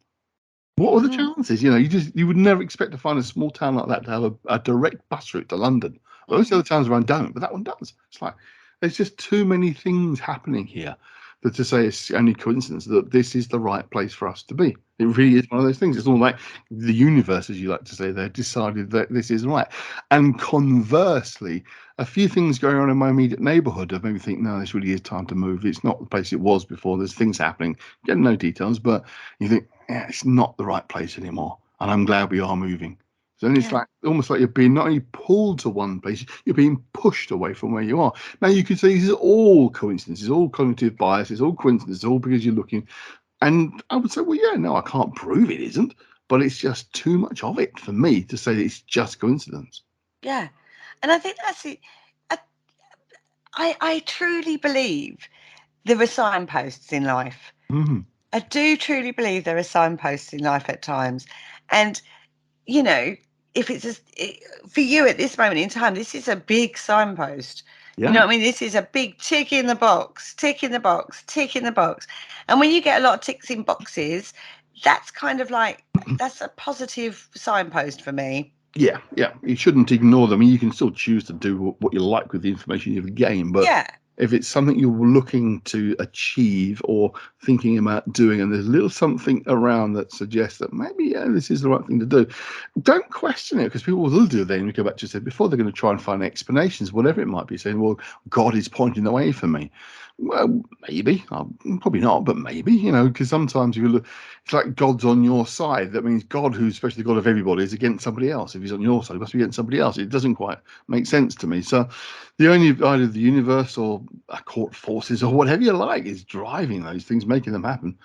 What were the chances? You know, you would never expect to find a small town like that to have a direct bus route to London. Most other towns around don't, but that one does. It's like there's just too many things happening here that to say it's only coincidence that this is the right place for us to be. It really is one of those things. It's all like the universe, as you like to say, they've decided that this is right. And conversely, a few things going on in my immediate neighbourhood have made me think, no, this really is time to move. It's not the place it was before. There's things happening. Get no details, but you think, yeah, it's not the right place anymore. And I'm glad we are moving. So then it's like almost like you're being not only pulled to one place, you're being pushed away from where you are. Now you could say these are all coincidences, all cognitive biases, all coincidences, all because you're looking. And I would say, well, yeah, no, I can't prove it isn't, but it's just too much of it for me to say that it's just coincidence. Yeah. And I think that's it. I truly believe there are signposts in life. Mm-hmm. I do truly believe there are signposts in life at times. And, you know, if it's for you at this moment in time, this is a big signpost. Yeah. You know what I mean? This is a big tick in the box, tick in the box, tick in the box. And when you get a lot of ticks in boxes, that's kind of like, that's a positive signpost for me. Yeah. You shouldn't ignore them. I mean, you can still choose to do what you like with the information you've gained, but Yeah. if it's something you're looking to achieve or thinking about doing, and there's a little something around that suggests that maybe this is the right thing to do, don't question it, because people will do. Then we go back to said before, they're going to try and find explanations, whatever it might be, saying, "Well, God is pointing the way for me." Well, maybe, probably not, but maybe, because sometimes you look, it's like God's on your side. That means God, who's especially the God of everybody, is against somebody else. If he's on your side, he must be against somebody else. It doesn't quite make sense to me. So the only either the universe or court forces or whatever you like is driving those things, making them happen.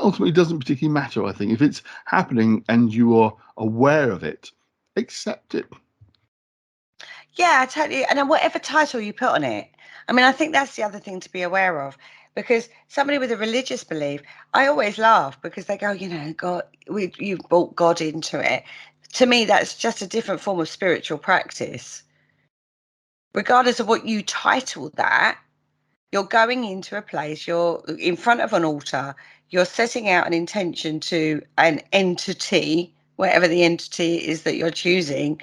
Ultimately, it doesn't particularly matter, I think. If it's happening and you are aware of it, accept it. Yeah, totally. And whatever title you put on it, I mean, I think that's the other thing to be aware of, because somebody with a religious belief, I always laugh because they go, God, you've brought God into it. To me, that's just a different form of spiritual practice. Regardless of what you title that, you're going into a place, you're in front of an altar, you're setting out an intention to an entity, whatever the entity is that you're choosing,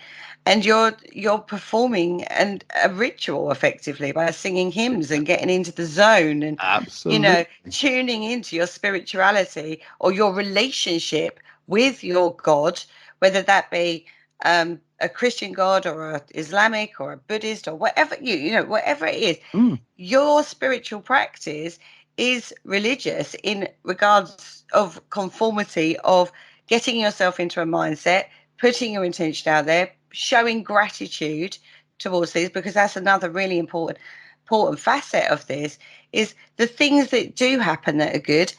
and you're performing a ritual effectively by singing hymns and getting into the zone and Absolutely. tuning into your spirituality or your relationship with your God, whether that be a Christian God or a Islamic or a Buddhist or whatever whatever it is. Your spiritual practice is religious in regards of conformity of getting yourself into a mindset, putting your intention out there, showing gratitude towards these, because that's another really important facet of this, is the things that do happen that are good.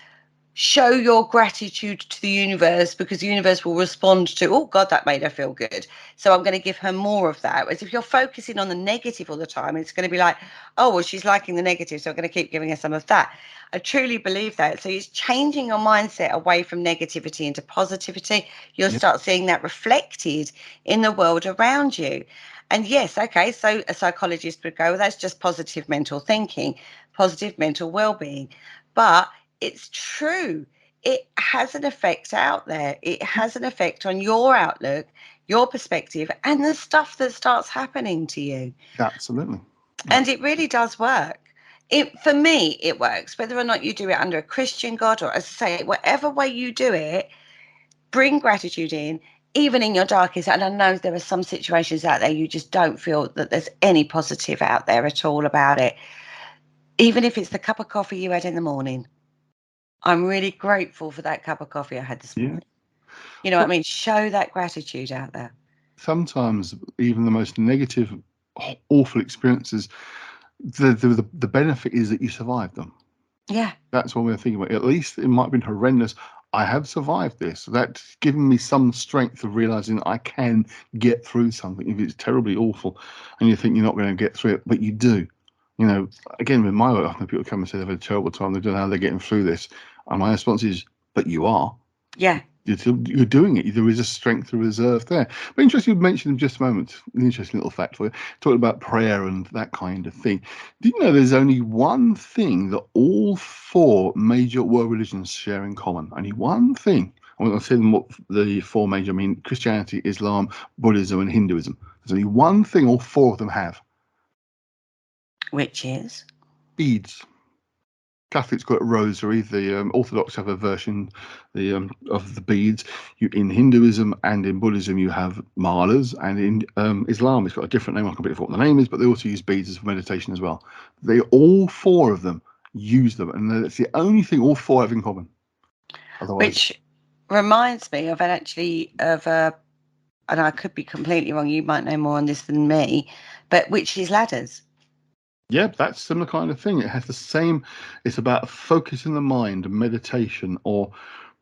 Show your gratitude to the universe, because the universe will respond to, oh God, that made her feel good, so I'm going to give her more of that. Whereas if you're focusing on the negative all the time, it's going to be like, oh well, she's liking the negative, so I'm going to keep giving her some of that. I truly believe that. So it's changing your mindset away from negativity into positivity. You'll start seeing that reflected in the world around you. And yes, okay, so a psychologist would go, well, that's just positive mental thinking, positive mental well-being. But it's true. It has an effect out there. It has an effect on your outlook, your perspective, and the stuff that starts happening to you. Absolutely. And it really does work. For me, it works. Whether or not you do it under a Christian God, or, as I say, whatever way you do it, bring gratitude in, even in your darkest, and I know there are some situations out there you just don't feel that there's any positive out there at all about it. Even if it's the cup of coffee you had in the morning, I'm really grateful for that cup of coffee I had this morning. You know what I mean? Show that gratitude out there. Sometimes even the most negative, awful experiences, the benefit is that you survived them. Yeah. That's what we're thinking about. At least it might have been horrendous. I have survived this. That's given me some strength of realizing I can get through something if it's terribly awful and you think you're not going to get through it, but you do. You know, again, with my work, often people come and say they've had a terrible time, they don't know how they're getting through this. And my response is, but you are. Yeah. You're doing it. There is a strength, a reserve there. But interesting, you mentioned in just a moment, an interesting little fact for you, talking about prayer and that kind of thing. Did you know there's only one thing that all four major world religions share in common? Only one thing. I'm going to say them what the four major, I mean, Christianity, Islam, Buddhism, and Hinduism. There's only one thing all four of them have. Which is? Beads. Catholics got a rosary. The Orthodox have a version of the beads. In Hinduism and in Buddhism, you have malas, and in Islam, it's got a different name. I completely forgot what the name is, but they also use beads as meditation as well. All four of them use them, and that's the only thing all four have in common. Otherwise, which reminds me of and I could be completely wrong. You might know more on this than me, but witches' ladders. yeah, that's similar kind of thing. It has the same. It's about focusing the mind, meditation, or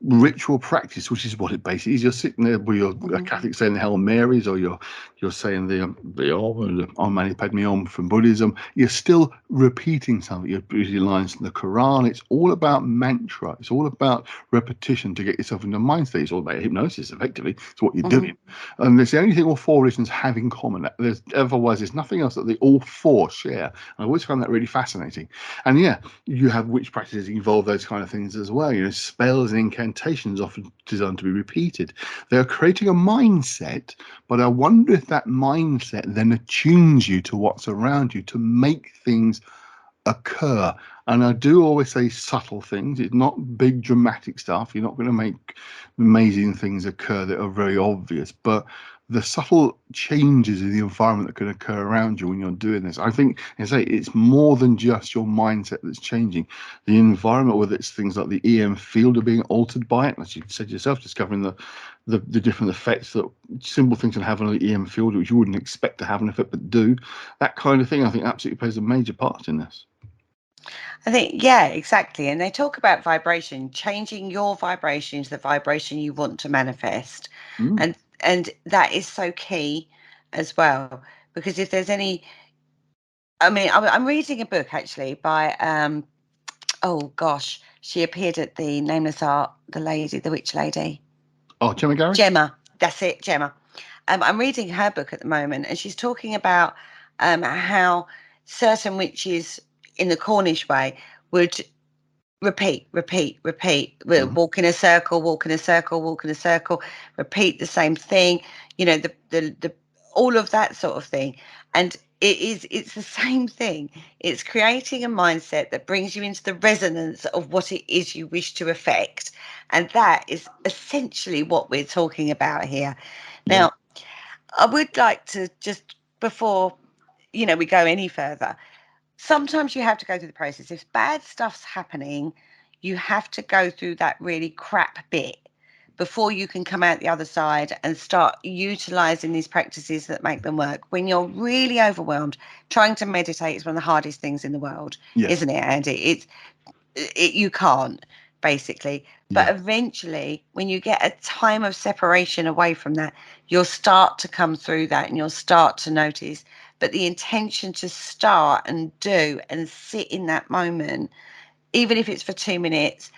ritual practice, which is what it basically is. You're sitting there with your Catholic saying the Hail Marys, or you're saying the Om Mani Padme Om from Buddhism. You're still repeating something. You're repeating lines from the Quran. It's all about mantra. It's all about repetition to get yourself in the mind state. It's all about hypnosis, effectively. It's what you're doing. And it's the only thing all four religions have in common. Otherwise, there's nothing else that they all four share. And I always found that really fascinating. And yeah, you have witch practices involve those kind of things as well. You know, spells and incantations often designed to be repeated. They are creating a mindset, but I wonder if that mindset then attunes you to what's around you to make things occur. And I do always say subtle things. It's not big dramatic stuff. You're not going to make amazing things occur that are very obvious, but the subtle changes in the environment that can occur around you when you're doing this. I think, as I say, it's more than just your mindset that's changing. The environment, whether it's things like the EM field are being altered by it, as you said yourself, discovering the different effects that simple things can have on the EM field, which you wouldn't expect to have an effect, but do. That kind of thing, I think, absolutely plays a major part in this. I think, yeah, exactly. And they talk about vibration, changing your vibration to the vibration you want to manifest. And that is so key as well, because if there's any, I mean, I'm reading a book actually by, oh gosh, she appeared at the Nameless Art, the witch lady. Oh, Gemma Garrett? Gemma, that's it, Gemma. I'm reading her book at the moment, and she's talking about how certain witches in the Cornish way would repeat, walk in a circle, repeat the same thing, you know, the all of that sort of thing. And it's the same thing. It's creating a mindset that brings you into the resonance of what it is you wish to affect. And that is essentially what we're talking about here. Yeah. Now, I would like to just, before, you know, we go any further, sometimes you have to go through the process. If bad stuff's happening, you have to go through that really crap bit before you can come out the other side and start utilizing these practices that make them work. When you're really overwhelmed, trying to meditate is one of the hardest things in the world, isn't it, Andy? You can't, basically. But eventually, when you get a time of separation away from that, you'll start to come through that and you'll start to notice. But the intention to start and do and sit in that moment, even if it's for 2 minutes,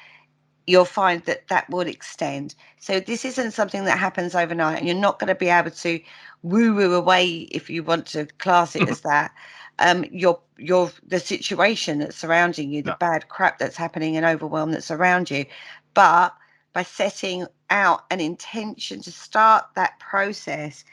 you'll find that that will extend. So this isn't something that happens overnight, and you're not going to be able to woo away, if you want to class it as that, the situation that's surrounding you, the bad crap that's happening and overwhelm that's around you. But by setting out an intention to start that process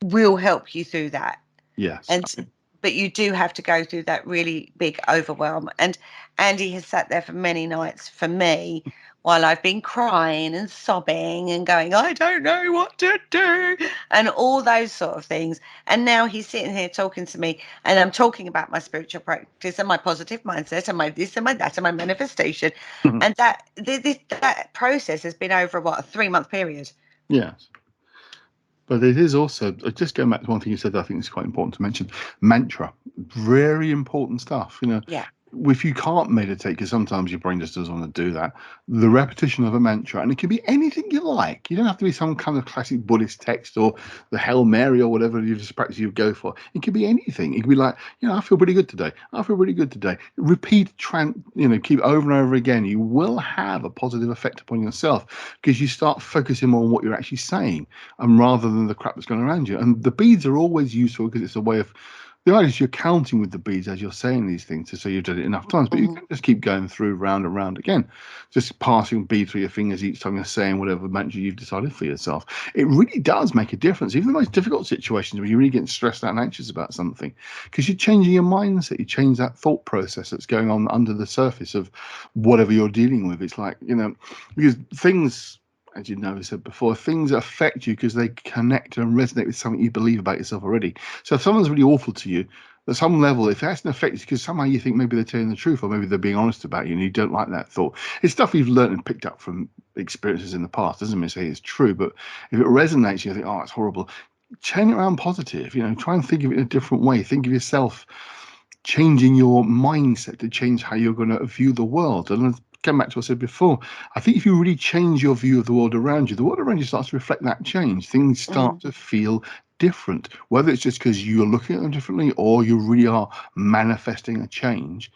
will help you through that. Yes. And but you do have to go through that really big overwhelm. And Andy has sat there for many nights for me while I've been crying and sobbing and going, I don't know what to do, and all those sort of things. And now he's sitting here talking to me, and I'm talking about my spiritual practice and my positive mindset and my this and my that and my manifestation. Mhm. And that process has been over, what, a 3-month period? Yes. But it is also, just going back to one thing you said that I think is quite important to mention, mantra. Very important stuff. Yeah. If you can't meditate, because sometimes your brain just doesn't want to do that, the repetition of a mantra, and it can be anything you like. You don't have to be some kind of classic Buddhist text or the Hail Mary or whatever you just practice you go for. It can be anything. It can be like, I feel pretty good today. I feel really good today. Repeat, keep over and over again. You will have a positive effect upon yourself because you start focusing more on what you're actually saying, and rather than the crap that's going around you. And the beads are always useful because it's a way of, the idea is you're counting with the beads as you're saying these things to say you've done it enough times, but you can just keep going through round and round again, just passing bead through your fingers each time you're saying whatever mantra you've decided for yourself. It really does make a difference, even the most difficult situations where you're really getting stressed out and anxious about something, because you're changing your mindset, you change that thought process that's going on under the surface of whatever you're dealing with. It's like, because things, as you know, I said before, things affect you because they connect and resonate with something you believe about yourself already. So if someone's really awful to you, at some level, if that's an effect, it's because somehow you think maybe they're telling the truth or maybe they're being honest about you and you don't like that thought. It's stuff you've learned and picked up from experiences in the past. Doesn't mean to say it's true, but if it resonates, you think, oh, it's horrible. Turn it around positive. Try and think of it in a different way. Think of yourself changing your mindset to change how you're going to view the world. And come back to what I said before, I think if you really change your view of the world around you starts to reflect that change. Things start to feel different, whether it's just because you're looking at them differently or you really are manifesting a change.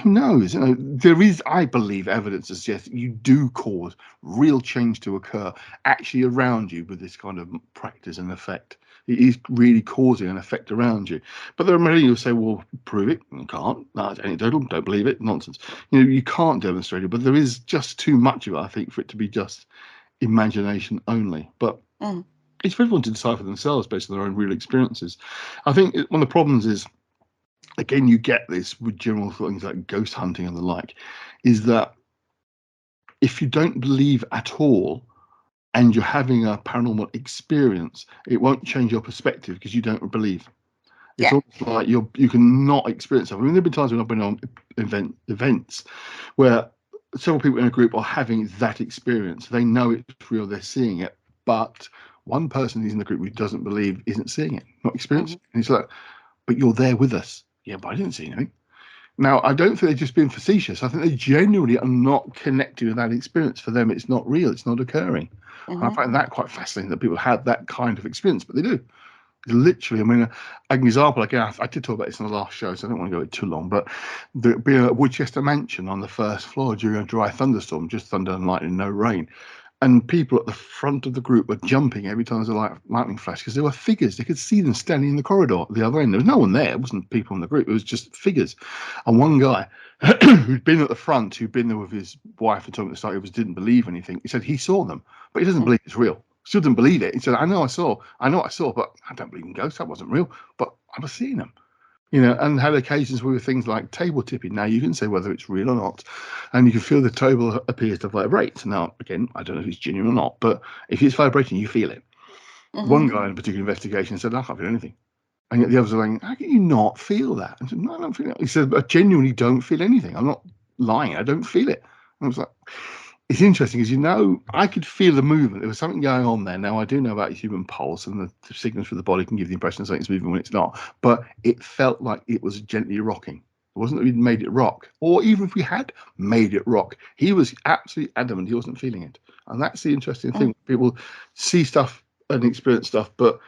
Who knows? There is, I believe, evidence to suggest you do cause real change to occur actually around you with this kind of practice and effect. It is really causing an effect around you. But there are many who say, well, prove it. You can't. That's anecdotal. Don't believe it. Nonsense. You can't demonstrate it, but there is just too much of it, I think, for it to be just imagination only. But it's for everyone to decide for themselves based on their own real experiences. I think one of the problems is, again, you get this with general things like ghost hunting and the like, is that if you don't believe at all and you're having a paranormal experience, it won't change your perspective because you don't believe. It's almost like you can not experience something. I mean, there have been times when I've been on events where several people in a group are having that experience. They know it's real, they're seeing it, but one person who's in the group who doesn't believe isn't seeing it, not experiencing it. And it's like, but you're there with us. Yeah, but I didn't see anything. Now, I don't think they're just being facetious. I think they genuinely are not connected with that experience. For them, it's not real. It's not occurring. And I find that quite fascinating that people have that kind of experience, but they do. Literally, I mean, an example, again, I did talk about this in the last show, so I don't want to go too long, but there'd be a Woodchester mansion on the first floor during a dry thunderstorm, just thunder and lightning, no rain. And people at the front of the group were jumping every time there was a lightning flash because there were figures. They could see them standing in the corridor at the other end. There was no one there. It wasn't people in the group. It was just figures. And one guy who'd been at the front, who'd been there with his wife and told me at the start, he didn't believe anything. He said he saw them, but he doesn't believe it's real. Still didn't believe it. He said, I know what I saw, but I don't believe in ghosts. That wasn't real. But I was seeing them. And had occasions with things like table tipping. Now, you can say whether it's real or not, and you can feel the table appears to vibrate. Now, again, I don't know if it's genuine or not, but if it's vibrating, you feel it. One guy in a particular investigation said, I can't feel anything. And yet the others are like, how can you not feel that? I said, no, I don't feel it. He said, I genuinely don't feel anything. I'm not lying. I don't feel it. And I was like, it's interesting because, I could feel the movement. There was something going on there. Now, I do know about the human pulse and the signals for the body can give the impression something's moving when it's not. But it felt like it was gently rocking. It wasn't that we'd made it rock. Or even if we had made it rock, he was absolutely adamant he wasn't feeling it. And that's the interesting thing. People see stuff and experience stuff, but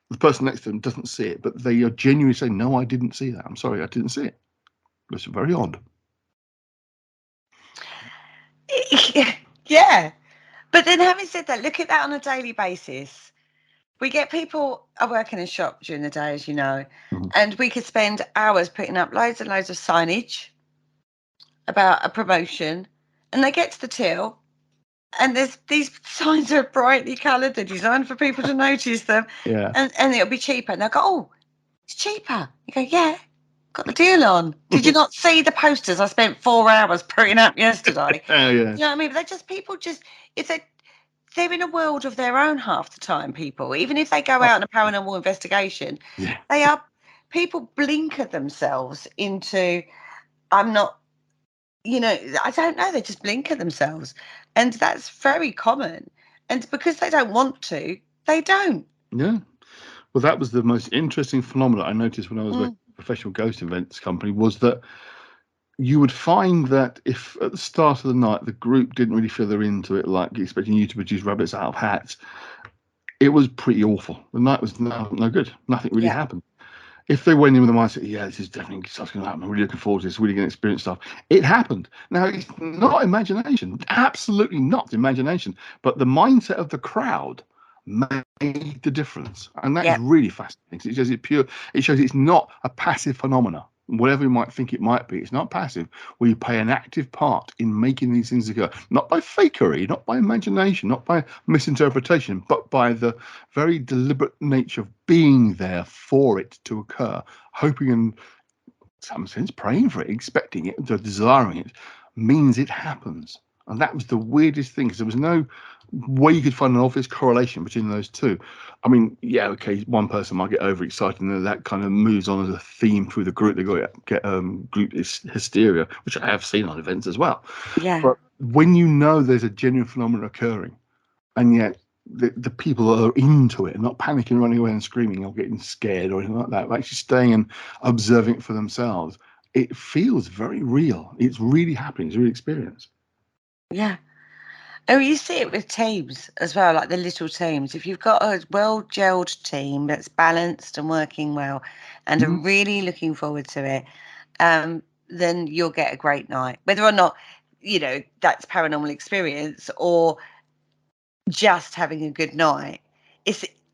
the person next to them doesn't see it. But they are genuinely saying, no, I didn't see that. I'm sorry, I didn't see it. It's very odd. Yeah. But then having said that, look at that on a daily basis. We get people, I work in a shop during the day, as you know, and we could spend hours putting up loads and loads of signage about a promotion, and they get to the till, and there's these signs are brightly coloured, they're designed for people to notice them, Yeah. and it'll be cheaper. And they'll go, oh, it's cheaper. You go, yeah, got the deal on. Did you not see the posters I spent 4 hours putting up yesterday? Oh, yeah. You know what I mean? But they're in a world of their own half the time, people. Even if they go out on a paranormal investigation, Yeah. people blinker themselves into, I'm not, I don't know, they just blinker themselves. And that's very common. And because they don't want to, they don't. Yeah. Well, that was the most interesting phenomenon I noticed when I was working at a professional ghost events company, was that you would find that if at the start of the night the group didn't really feel they're into it, like expecting you to produce rabbits out of hats, it was pretty awful. The night was no good. Nothing really happened. If they went in with the mindset, yeah, this is definitely stuff's going to happen, I'm really looking forward to this, really going to experience stuff, it happened. Now, it's not imagination, absolutely not imagination, but the mindset of the crowd made the difference. And that is really fascinating. It shows it's not a passive phenomena. Whatever you might think it might be, it's not passive. We play an active part in making these things occur, not by fakery, not by imagination, not by misinterpretation, but by the very deliberate nature of being there for it to occur, hoping and, in some sense, praying for it, expecting it, desiring it, means it happens. And that was the weirdest thing, because there was no way you could find an obvious correlation between those two. I mean, yeah, okay, one person might get overexcited and then that kind of moves on as a theme through the group. They get group hysteria, which I have seen on events as well. Yeah. But when you know there's a genuine phenomenon occurring, and yet the people that are into it, not panicking, running away and screaming or getting scared or anything like that, but actually staying and observing it for themselves, it feels very real. It's really happening. It's a real experience. Yeah. Oh, you see it with teams as well, like the little teams. If you've got a well-gelled team that's balanced and working well and are really looking forward to it, then you'll get a great night. Whether or not, that's paranormal experience or just having a good night.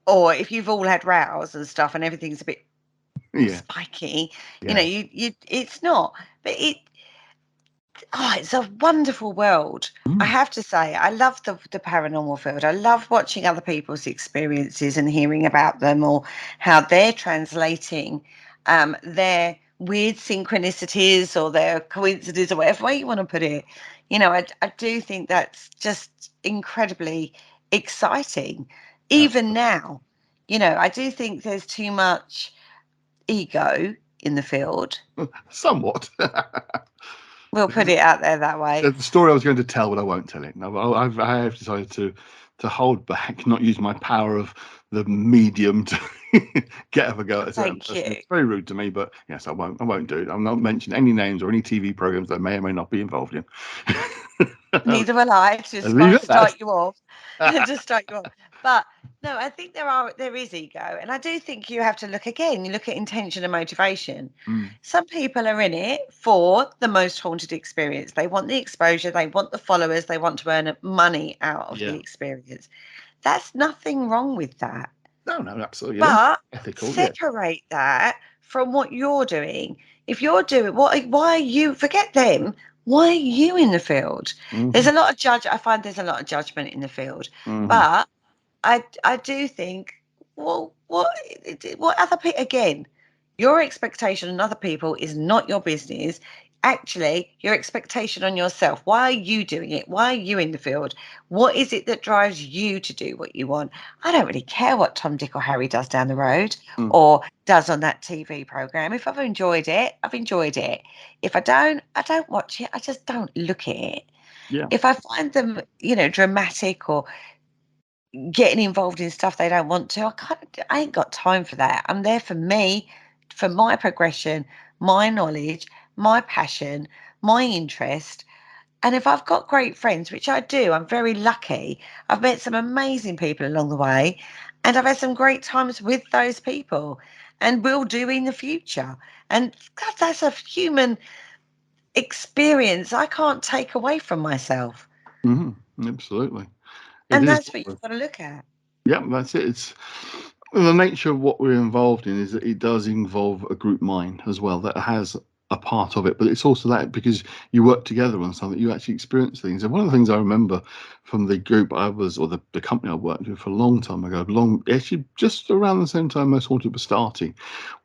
Or if you've all had rows and stuff and everything's a bit spiky, it's not. But it's a wonderful world. I have to say, I love the paranormal field. I love watching other people's experiences and hearing about them, or how they're translating their weird synchronicities or their coincidences, or whatever way you want to put it. I do think that's just incredibly exciting. Even now, I do think there's too much ego in the field. Somewhat. We'll put it out there that way. The story I was going to tell, but I won't tell it. No, I have decided to hold back, not use my power of the medium to get a go at a certain person. It's very rude to me, but yes, I won't do it. I'm not mentioning any names or any TV programs that I may or may not be involved in. Neither will I. Just start you off. But no, I think there is ego, and I do think you have to look again. You look at intention and motivation. Some people are in it for the most haunted experience. They want the exposure. They want the followers. They want to earn money out of the experience. That's nothing wrong with that. No, absolutely. But separate that from what you're doing. If you're doing why are you? Forget them. Why are you in the field? There's a lot of I find there's a lot of judgment in the field, but I do think, well, what other people, again, your expectation on other people is not your business. Actually, your expectation on yourself. Why are you doing it? Why are you in the field? What is it that drives you to do what you want? I don't really care what Tom, Dick or Harry does down the road or does on that TV program. If I've enjoyed it, I've enjoyed it. If I don't watch it. I just don't look at it. Yeah. If I find them, dramatic or getting involved in stuff they don't want to, I ain't got time for that. I'm there for me, for my progression, my knowledge, my passion, my interest. And if I've got great friends, which I do, I'm very lucky. I've met some amazing people along the way, and I've had some great times with those people, and will do in the future. And God, that's a human experience I can't take away from myself. Absolutely. And that's what you've got to look at. Yeah, that's it. It's the nature of what we're involved in is that it does involve a group mind as well that has a part of it, but it's also that because you work together on something, you actually experience things. And one of the things I remember from the group I was, or the company I worked with for a long time ago, actually just around the same time Most Haunted was starting,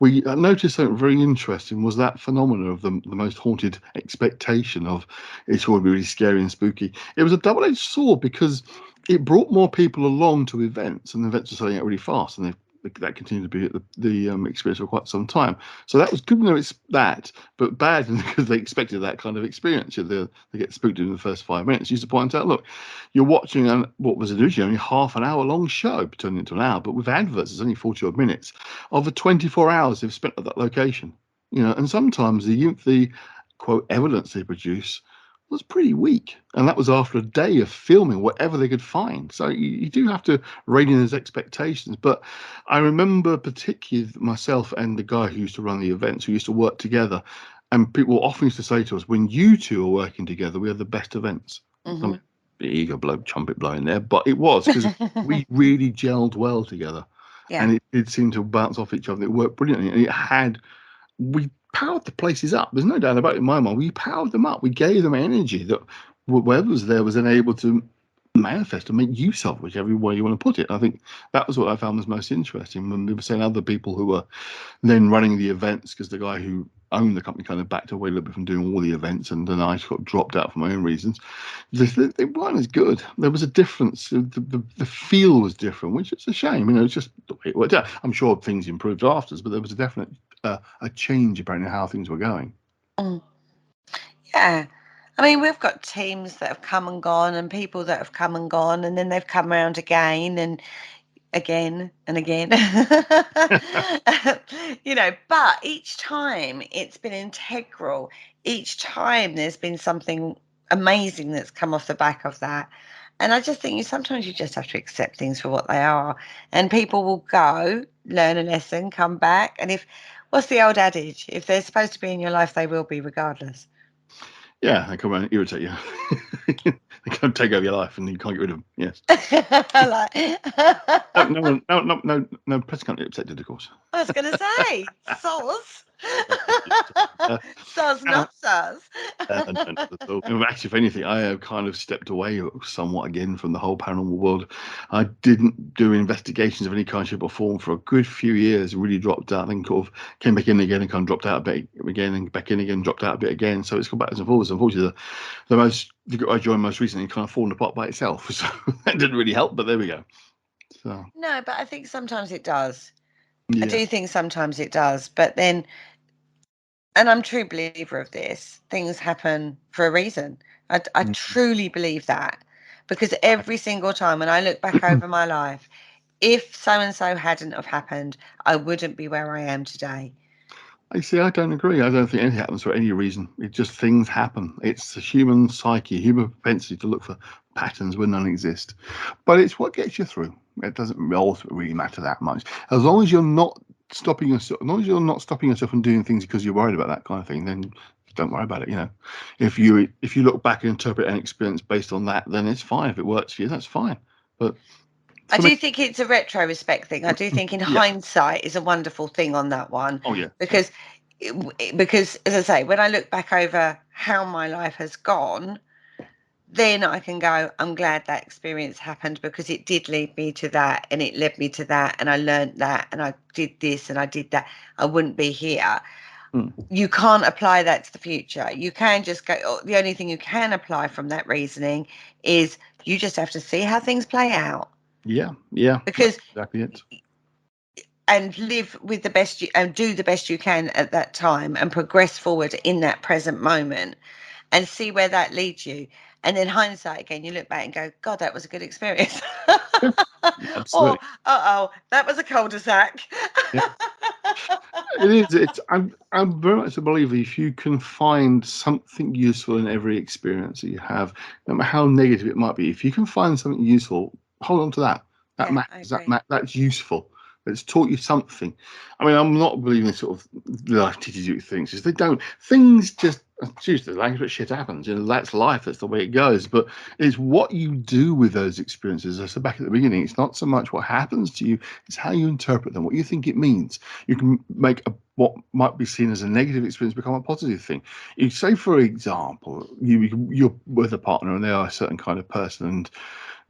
we noticed something very interesting was that phenomenon of the most haunted expectation of it's going to be really scary and spooky. It was a double-edged sword because it brought more people along to events, and the events were selling out really fast, and that continued to be the experience for quite some time. So that was good. It's that, but bad because they expected that kind of experience. They get spooked in the first 5 minutes. You used to point out, look, you're watching what was originally only half an hour long show, turned into an hour, but with adverts, it's only 40 odd minutes of the 24 hours they've spent at that location. And sometimes the quote evidence they produce was pretty weak, and that was after a day of filming whatever they could find. So you do have to rein in those expectations. But I remember particularly myself and the guy who used to run the events, who used to work together, and people often used to say to us, when you two are working together, we have the best events. Mhm. The ego blow, trumpet blowing there, but it was because we really gelled well together. Yeah. And it seemed to bounce off each other. It worked brilliantly, and we powered the places up. There's no doubt about it in my mind. We powered them up. We gave them energy that whoever was there was then able to manifest and make use of, whichever way you want to put it. I think that was what I found was most interesting when we were seeing other people who were then running the events, because the guy who owned the company kind of backed away a little bit from doing all the events, and then I got dropped out for my own reasons. They weren't as good. There was a difference. The feel was different, which is a shame. It's just the way it worked out. I'm sure things improved afterwards, but there was a definite a change apparently in how things were going. Mm. Yeah. I mean, we've got teams that have come and gone, and people that have come and gone, and then they've come around again and again and again. But each time it's been integral. Each time there's been something amazing that's come off the back of that. And I just think sometimes you just have to accept things for what they are. And people will go, learn a lesson, come back. And what's the old adage? If they're supposed to be in your life, they will be regardless. Yeah, they come around and irritate you. They come take over your life, and you can't get rid of them. Yes. No press company accepted, of course. I was going to say, soz. Soz, not soz. Actually, if anything, I have kind of stepped away somewhat again from the whole paranormal world. I didn't do investigations of any kind, shape, or form for a good few years. Really dropped out. Then kind of came back in again and kind of dropped out a bit again, and back in again, dropped out a bit again. So it's gone backwards and forwards. Unfortunately, the group I joined most recently kind of fallen apart by itself. So that didn't really help. But there we go. So No, but I think sometimes it does. yeah. I do think sometimes it does. But then, and I'm a true believer of this, things happen for a reason. I truly believe that, because every single time when I look back over my life, if so-and-so hadn't have happened, I wouldn't be where I am today. I see. I don't agree. I don't think anything happens for any reason. It just things happen. It's the human psyche, human propensity to look for patterns where none exist. But it's what gets you through. It doesn't really matter that much. As long as you're not stopping yourself, from doing things because you're worried about that kind of thing, then don't worry about it. If you look back and interpret an experience based on that, then it's fine. If it works for you, that's fine. But I do think it's a retrospect thing. I do think in hindsight is a wonderful thing on that one. Oh yeah. Because as I say, when I look back over how my life has gone, then I can go, I'm glad that experience happened, because it did lead me to that, and it led me to that, and I learned that, and I did this and I did that. I wouldn't be here. You can't apply that to the future. You can just go, the only thing you can apply from that reasoning is you just have to see how things play out. Yeah. Because that's exactly it. And live with the best and do the best you can at that time, and progress forward in that present moment, and see where that leads you. And then hindsight again, you look back and go, God, that was a good experience. Absolutely. Or, that was a cul-de-sac. Yeah. It is. I'm very much a believer. If you can find something useful in every experience that you have, no matter how negative it might be, if you can find something useful, hold on to that. That matters. That's useful. It's taught you something. I mean, I'm not believing sort of life teaches you things. They don't. Things just Excuse the language, but shit happens. That's life. That's the way it goes. But it's what you do with those experiences. I said back at the beginning, it's not so much what happens to you, it's how you interpret them, what you think it means. You can make what might be seen as a negative experience become a positive thing. You say, for example, you're with a partner and they are a certain kind of person, and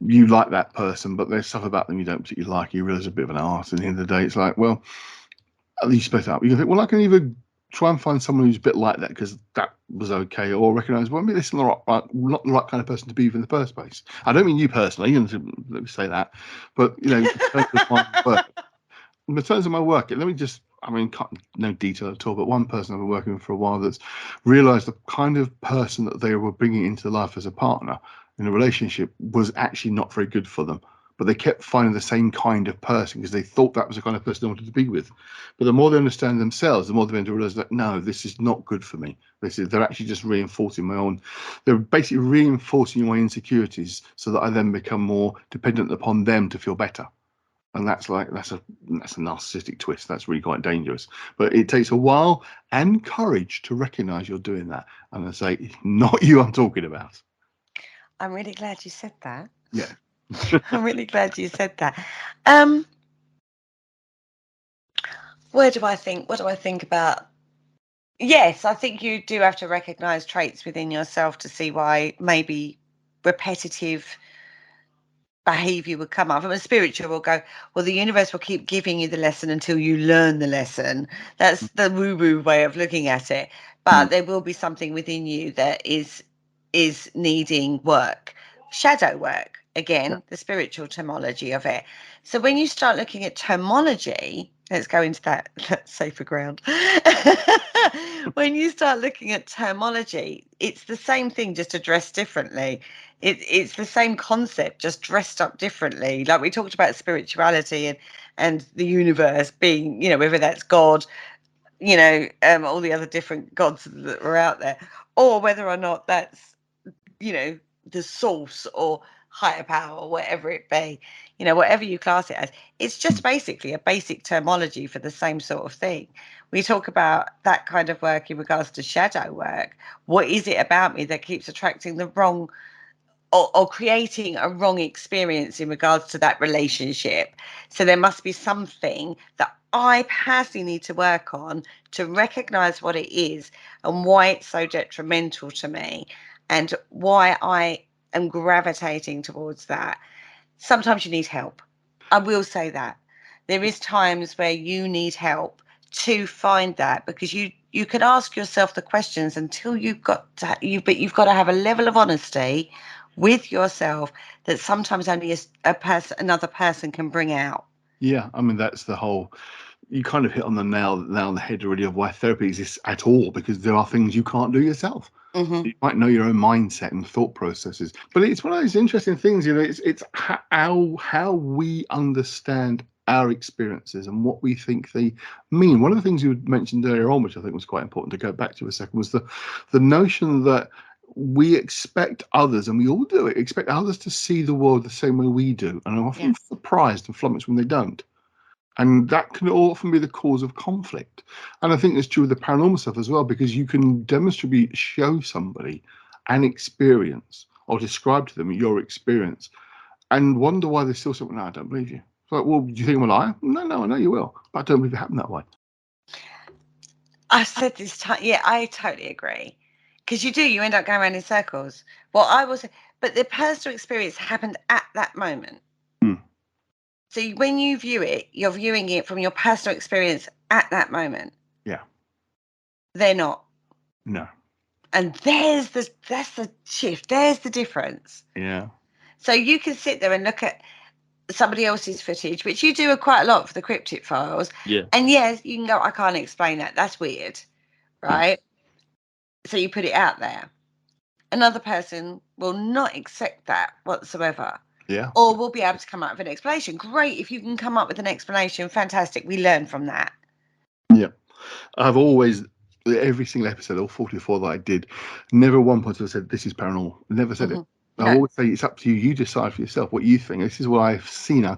you like that person, but there's stuff about them you don't particularly like. You realize a bit of an arse. And at the end of the day, it's like, well, at least split up. You can think, well, I can either try and find someone who's a bit like that because that was okay, or recognize, well, maybe this is not the right kind of person to be with in the first place. I don't mean you personally, and let me say that, but in terms of my work, in terms of my work, let me just, no detail at all, but one person I've been working with for a while that's realized the kind of person that they were bringing into life as a partner in a relationship was actually not very good for them. But they kept finding the same kind of person because they thought that was the kind of person they wanted to be with. But the more they understand themselves, the more they begin to realize that, no, this is not good for me. They're actually just reinforcing they're basically reinforcing my insecurities so that I then become more dependent upon them to feel better. And that's a narcissistic twist. That's really quite dangerous. But it takes a while and courage to recognize you're doing that. And I say, not you I'm talking about. I'm really glad you said that. Yeah. I'm really glad you said that. What do I think about? Yes, I think you do have to recognize traits within yourself to see why maybe repetitive behavior would come up. And a spiritual will go, well, the universe will keep giving you the lesson until you learn the lesson. That's the woo-woo way of looking at it. But there will be something within you that is needing work, shadow work. Again, the spiritual terminology of it. So when you start looking at terminology, let's go into that safer ground. When you start looking at terminology, it's the same thing, just addressed differently. It's the same concept, just dressed up differently. Like we talked about spirituality and the universe being, whether that's God, all the other different gods that were out there, or whether or not that's, the source or higher power or whatever it be, whatever you class it as. It's just basically a basic terminology for the same sort of thing. We talk about that kind of work in regards to shadow work. What is it about me that keeps attracting the wrong or creating a wrong experience in regards to that relationship? So there must be something that I personally need to work on to recognize what it is and why it's so detrimental to me and why I am gravitating towards that. Sometimes you need help. I will say that. There is times where you need help to find that, because you can ask yourself the questions until but you've got to have a level of honesty with yourself that sometimes only another person can bring out. Yeah, that's the whole. You kind of hit on the nail on the head already of why therapy exists at all, because there are things you can't do yourself. Mm-hmm. You might know your own mindset and thought processes, but it's one of those interesting things. It's how we understand our experiences and what we think they mean. One of the things you mentioned earlier on, which I think was quite important to go back to a second, was the notion that we expect others, and we all do it, expect others to see the world the same way we do, and I'm often surprised and flummoxed when they don't. And that can often be the cause of conflict. And I think it's true with the paranormal stuff as well, because you can demonstrably show somebody an experience or describe to them your experience and wonder why they still say, no, I don't believe you. It's like, well, do you think I'm a liar? No, I know you will, but I don't believe it happened that way. I've said this time. Yeah, I totally agree. Because you end up going around in circles. Well, I was, but the personal experience happened at that moment. So when you view it, you're viewing it from your personal experience at that moment. Yeah. They're not. No. And that's the shift. There's the difference. Yeah. So you can sit there and look at somebody else's footage, which you do quite a lot for the cryptic files. Yeah. And yes, you can go, I can't explain that. That's weird. Right? So you put it out there. Another person will not accept that whatsoever. Yeah. Or we'll be able to come up with an explanation. Great. If you can come up with an explanation, fantastic. We learn from that. Yeah. I've always, every single episode, all 44 that I did, never one point have said, this is paranormal. Never said it. I always say it's up to you. You decide for yourself what you think. This is what I've seen. I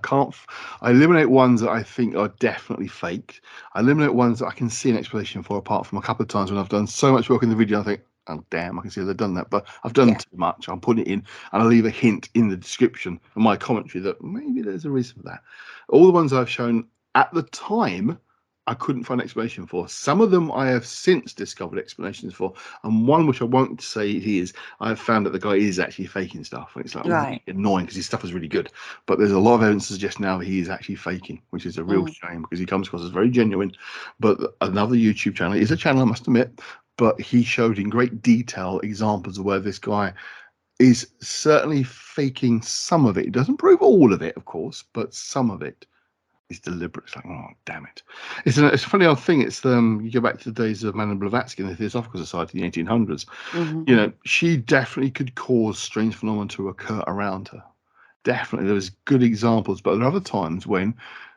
eliminate ones that I think are definitely fake. I eliminate ones that I can see an explanation for, apart from a couple of times when I've done so much work in the video, I think, oh damn, I can see they've done that, but I've done Yeah. too much. I'll put it in, and I'll leave a hint in the description of my commentary that maybe there's a reason for that. All the ones I've shown at the time, I couldn't find explanation for. Some of them I have since discovered explanations for, and one which I won't say it is, I have found that the guy is actually faking stuff, and it's like Right. really annoying because his stuff is really good. But there's a lot of evidence to suggest now he is actually faking, which is a real shame because he comes across as very genuine. But another YouTube channel is a channel, I must admit, but he showed in great detail examples of where this guy is certainly faking some of it. It doesn't prove all of it, of course, but some of it is deliberate. It's like, oh damn it! It's a funny old thing. It's you go back to the days of Madame Blavatsky and the Theosophical Society in the 1800s. You know, she definitely could cause strange phenomena to occur around her. Definitely, there was good examples, but there are other times when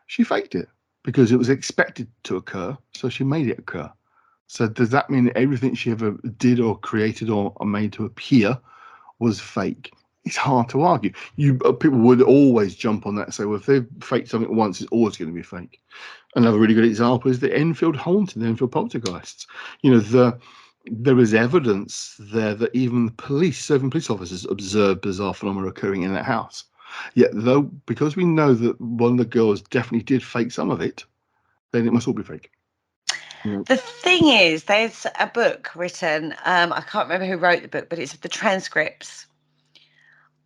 she faked it because it was expected to occur, so she made it occur. So does that mean everything she ever did or created or made to appear was fake? It's hard to argue. People would always jump on that and say, well, if they've faked something once, it's always going to be fake. Another really good example is the Enfield haunting, the Enfield poltergeists. You know, there is evidence there that even the police, serving police officers, observed bizarre phenomena occurring in that house. Yet, though, because we know that one of the girls definitely did fake some of it, then it must all be fake. The thing is, there's a book written, I can't remember who wrote the book, but it's the transcripts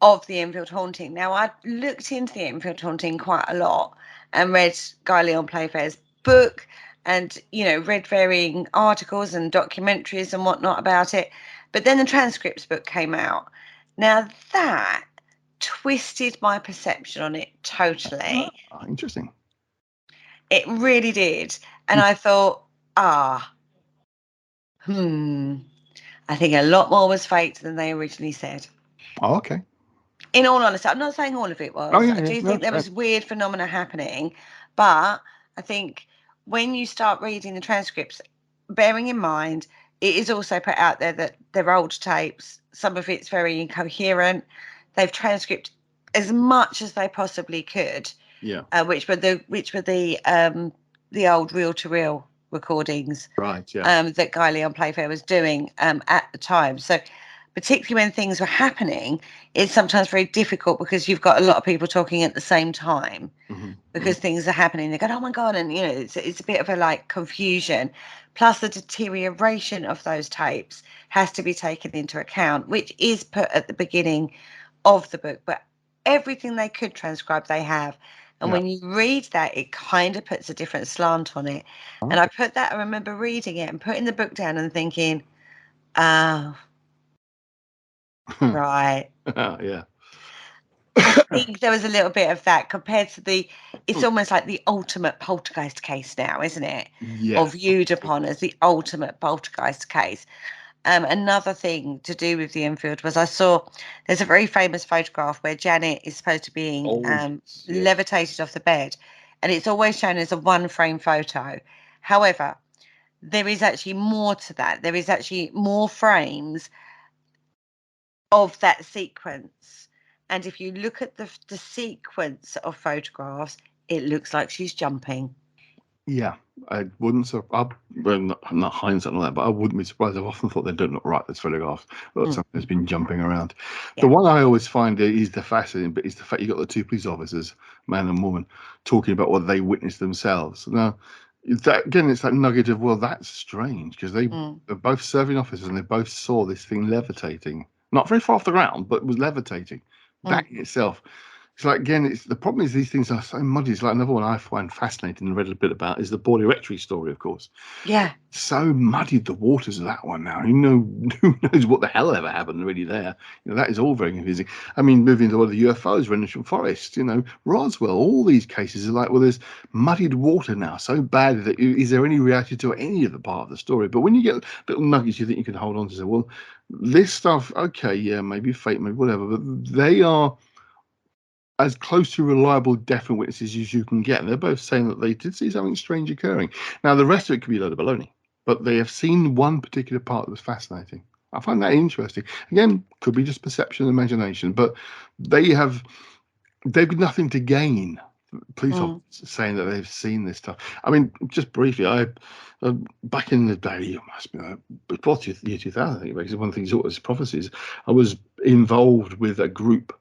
of the Enfield haunting. Now, I looked into the Enfield haunting quite a lot and read Guy Leon Playfair's book and, you know, read varying articles and documentaries and whatnot about it. But then the transcripts book came out. Now, that twisted my perception on it totally. Interesting. It really did. And I thought, I think a lot more was faked than they originally said. Oh, okay. In all honesty, I'm not saying all of it was. Oh, yeah, I do yeah. think No, there was weird phenomena happening, but I think when you start reading the transcripts, bearing in mind, it is also put out there that they're old tapes. Some of it's very incoherent. They've transcribed as much as they possibly could. Yeah. Which were the old reel-to-reel recordings. Right. Yeah. That Guy Leon Playfair was doing at the time. So particularly when things were happening, it's sometimes very difficult because you've got a lot of people talking at the same time because things are happening. They go, oh my God. And, you know, it's a bit of a like confusion. Plus the deterioration of those tapes has to be taken into account, which is put at the beginning of the book. But everything they could transcribe, they have. And when you read that, it kind of puts a different slant on it. And I remember reading it and putting the book down and thinking, oh, right. Yeah. I think there was a little bit of that compared to it's almost like the ultimate poltergeist case now, isn't it? Yeah. Or viewed upon as the ultimate poltergeist case. Another thing to do with the Enfield was I saw there's a very famous photograph where Janet is supposed to be levitated off the bed, and it's always shown as a one-frame photo. However, there is actually more to that. There is actually more frames of that sequence. And if you look at the sequence of photographs, it looks like she's jumping. Yeah, I wouldn't. I'm not hindsight on that, but I wouldn't be surprised. I've often thought they don't look right. Those photographs, but something has been jumping around. Yeah. The one I always find is the fascinating bit is the fact you got the two police officers, man and woman, talking about what they witnessed themselves. Now, that again, it's that nugget of well, that's strange because they're both serving officers and they both saw this thing levitating, not very far off the ground, but it was levitating. That in itself. It's like, again, the problem is these things are so muddy. It's like another one I find fascinating and read a bit about is the Borley Rectory story, of course. Yeah. So muddied the waters of that one now. Who knows what the hell ever happened really there? You know, that is all very confusing. I mean, moving to the UFOs, Rendlesham Forest, you know, Roswell, all these cases are like, well, there's muddied water now so bad that is there any reality to any of the part of the story? But when you get little nuggets you think you can hold on to, say, well, this stuff, okay, yeah, maybe fake, maybe whatever, but they are as close to reliable, definite witnesses as you can get. And they're both saying that they did see something strange occurring. Now, the rest of it could be a load of baloney, but they have seen one particular part that was fascinating. I find that interesting. Again, could be just perception and imagination, but they've got nothing to gain police officers saying that they've seen this stuff. I mean, just briefly, I back in the day, it must be before the year 2000, I think, because one of the things that was prophecies, I was involved with a group.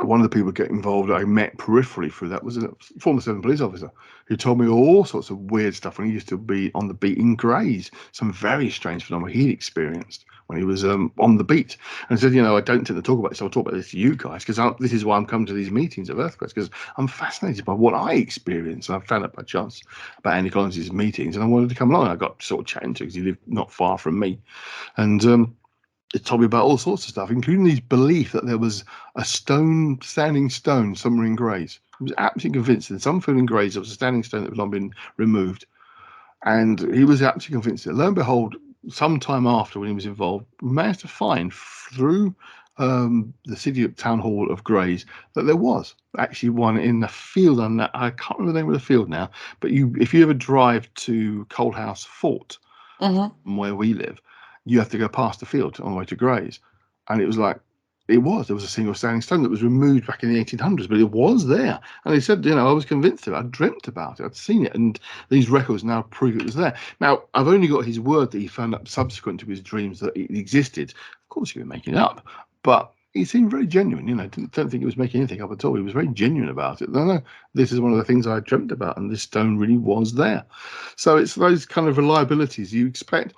One of the people get involved I met peripherally through that was a former Southern police officer who told me all sorts of weird stuff when he used to be on the beat in Grays, some very strange phenomena he'd experienced when he was on the beat. And I said, I don't tend to talk about this. I'll talk about this to you guys because this is why I'm coming to these meetings of earthquakes, because I'm fascinated by what I experience. And I found out by chance about Andy Collins' meetings and I wanted to come along. I got sort of chatting to because he lived not far from me. And it told me about all sorts of stuff, including his belief that there was a standing stone somewhere in Grays. He was absolutely convinced in some field in Grays there was a standing stone that had not been removed. And he was absolutely convinced that, lo and behold, some time after when he was involved, we managed to find through the city town hall of Grays that there was actually one in the field on that. I can't remember the name of the field now, but if you ever drive to Coldhouse Fort, from where we live, you have to go past the field on the way to Grays. And it was like, there was a single standing stone that was removed back in the 1800s, but it was there. And he said, I was convinced of it. I dreamt about it. I'd seen it. And these records now prove it was there. Now, I've only got his word that he found out subsequent to his dreams that it existed. Of course, he was making it up, but he seemed very genuine. Don't think he was making anything up at all. He was very genuine about it. No, this is one of the things I dreamt about, and this stone really was there. So it's those kind of reliabilities you expect.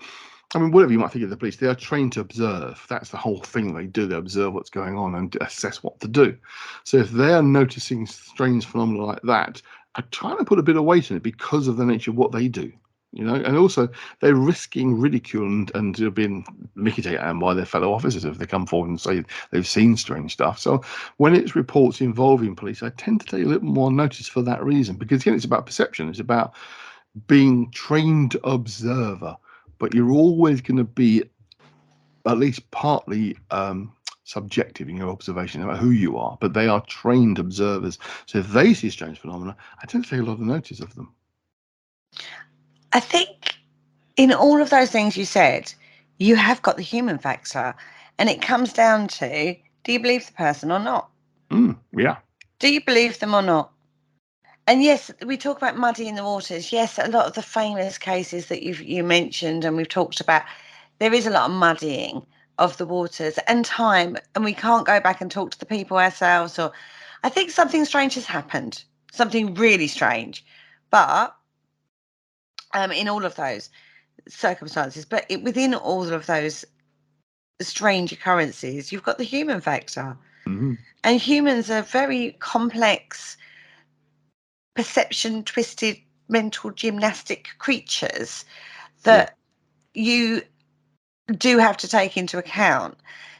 I mean, whatever you might think of the police, they are trained to observe. That's the whole thing they do. They observe what's going on and assess what to do. So if they're noticing strange phenomena like that, I try to put a bit of weight in it because of the nature of what they do. And also they're risking ridicule and being mitigated at by their fellow officers if they come forward and say they've seen strange stuff. So when it's reports involving police, I tend to take a little more notice for that reason, because again, it's about perception. It's about being trained observer. But you're always going to be at least partly subjective in your observation about who you are. But they are trained observers. So if they see strange phenomena, I tend to take a lot of notice of them. I think in all of those things you said, you have got the human factor. And it comes down to, do you believe the person or not? Yeah. Do you believe them or not? And yes, we talk about muddying the waters. Yes, a lot of the famous cases that you mentioned and we've talked about, there is a lot of muddying of the waters and time, and we can't go back and talk to the people ourselves. Or I think something strange has happened, something really strange. But in all of those circumstances, but within all of those strange occurrences, you've got the human factor. And humans are very complex, perception twisted mental gymnastic creatures that you do have to take into account.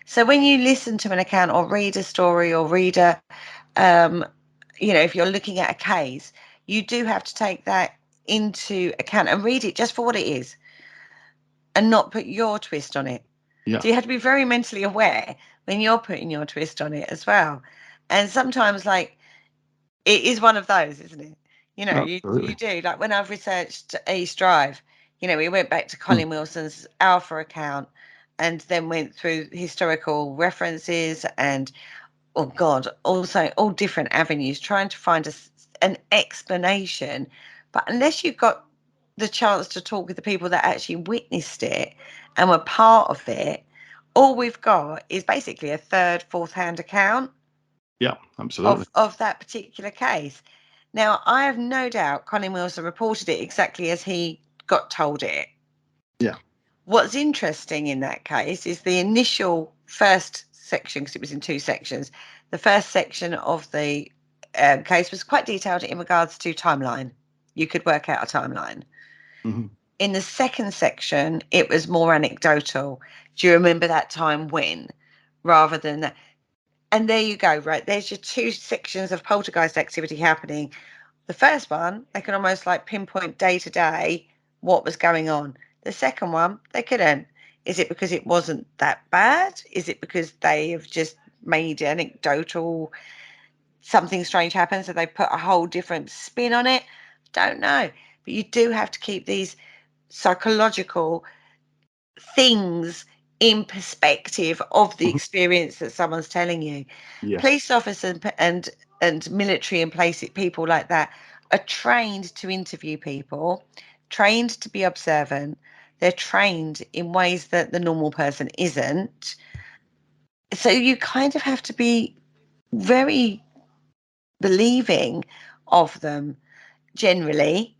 So when you listen to an account or read a story or read if you're looking at a case, you do have to take that into account and read it just for what it is and not put your twist on it. So you have to be very mentally aware when you're putting your twist on it as well. And sometimes it is one of those, isn't it? You do. Like when I've researched East Drive, we went back to Colin Wilson's Alpha account and then went through historical references and, also all different avenues, trying to find an explanation. But unless you've got the chance to talk with the people that actually witnessed it and were part of it, all we've got is basically a third, fourth-hand account. Yeah, absolutely. Of that particular case. Now, I have no doubt Colin Wilson reported it exactly as he got told it. Yeah. What's interesting in that case is the initial first section, because it was in two sections. The first section of the case was quite detailed in regards to timeline. You could work out a timeline. In the second section, it was more anecdotal. Do you remember that time when? Rather than that. And there you go, right? There's your two sections of poltergeist activity happening. The first one, they can almost pinpoint day to day what was going on. The second one, they couldn't. Is it because it wasn't that bad? Is it because they have just made anecdotal, something strange happen, so they put a whole different spin on it? Don't know. But you do have to keep these psychological things in perspective of the experience that someone's telling you. Police officers and and military and people like that are trained to interview people, trained to be observant. They're trained in ways that the normal person isn't. So you kind of have to be very believing of them. Generally,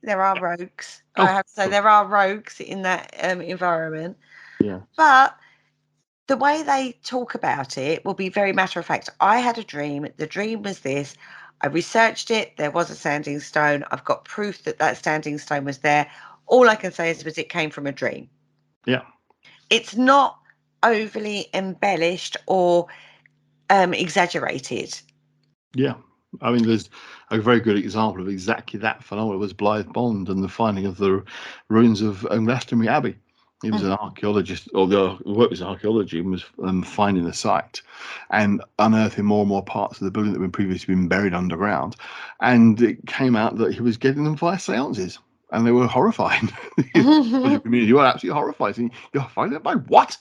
there are rogues. Oh, I have to say there are rogues in that environment. yeah. But the way they talk about it will be very matter of fact. I had a dream. The dream was this. I researched it. There was a standing stone. I've got proof that that standing stone was there. All I can say is it came from a dream. Yeah. It's not overly embellished or exaggerated. Yeah. I mean, there's a very good example of exactly that phenomenon was Blythe Bond and the finding of the ruins of Glastonbury Abbey. He was an archaeologist, or the work was archaeology, and was finding the site and unearthing more and more parts of the building that had previously been buried underground. And it came out that he was getting them via seances, and they were horrified. The community were absolutely horrified. And you're finding it by what?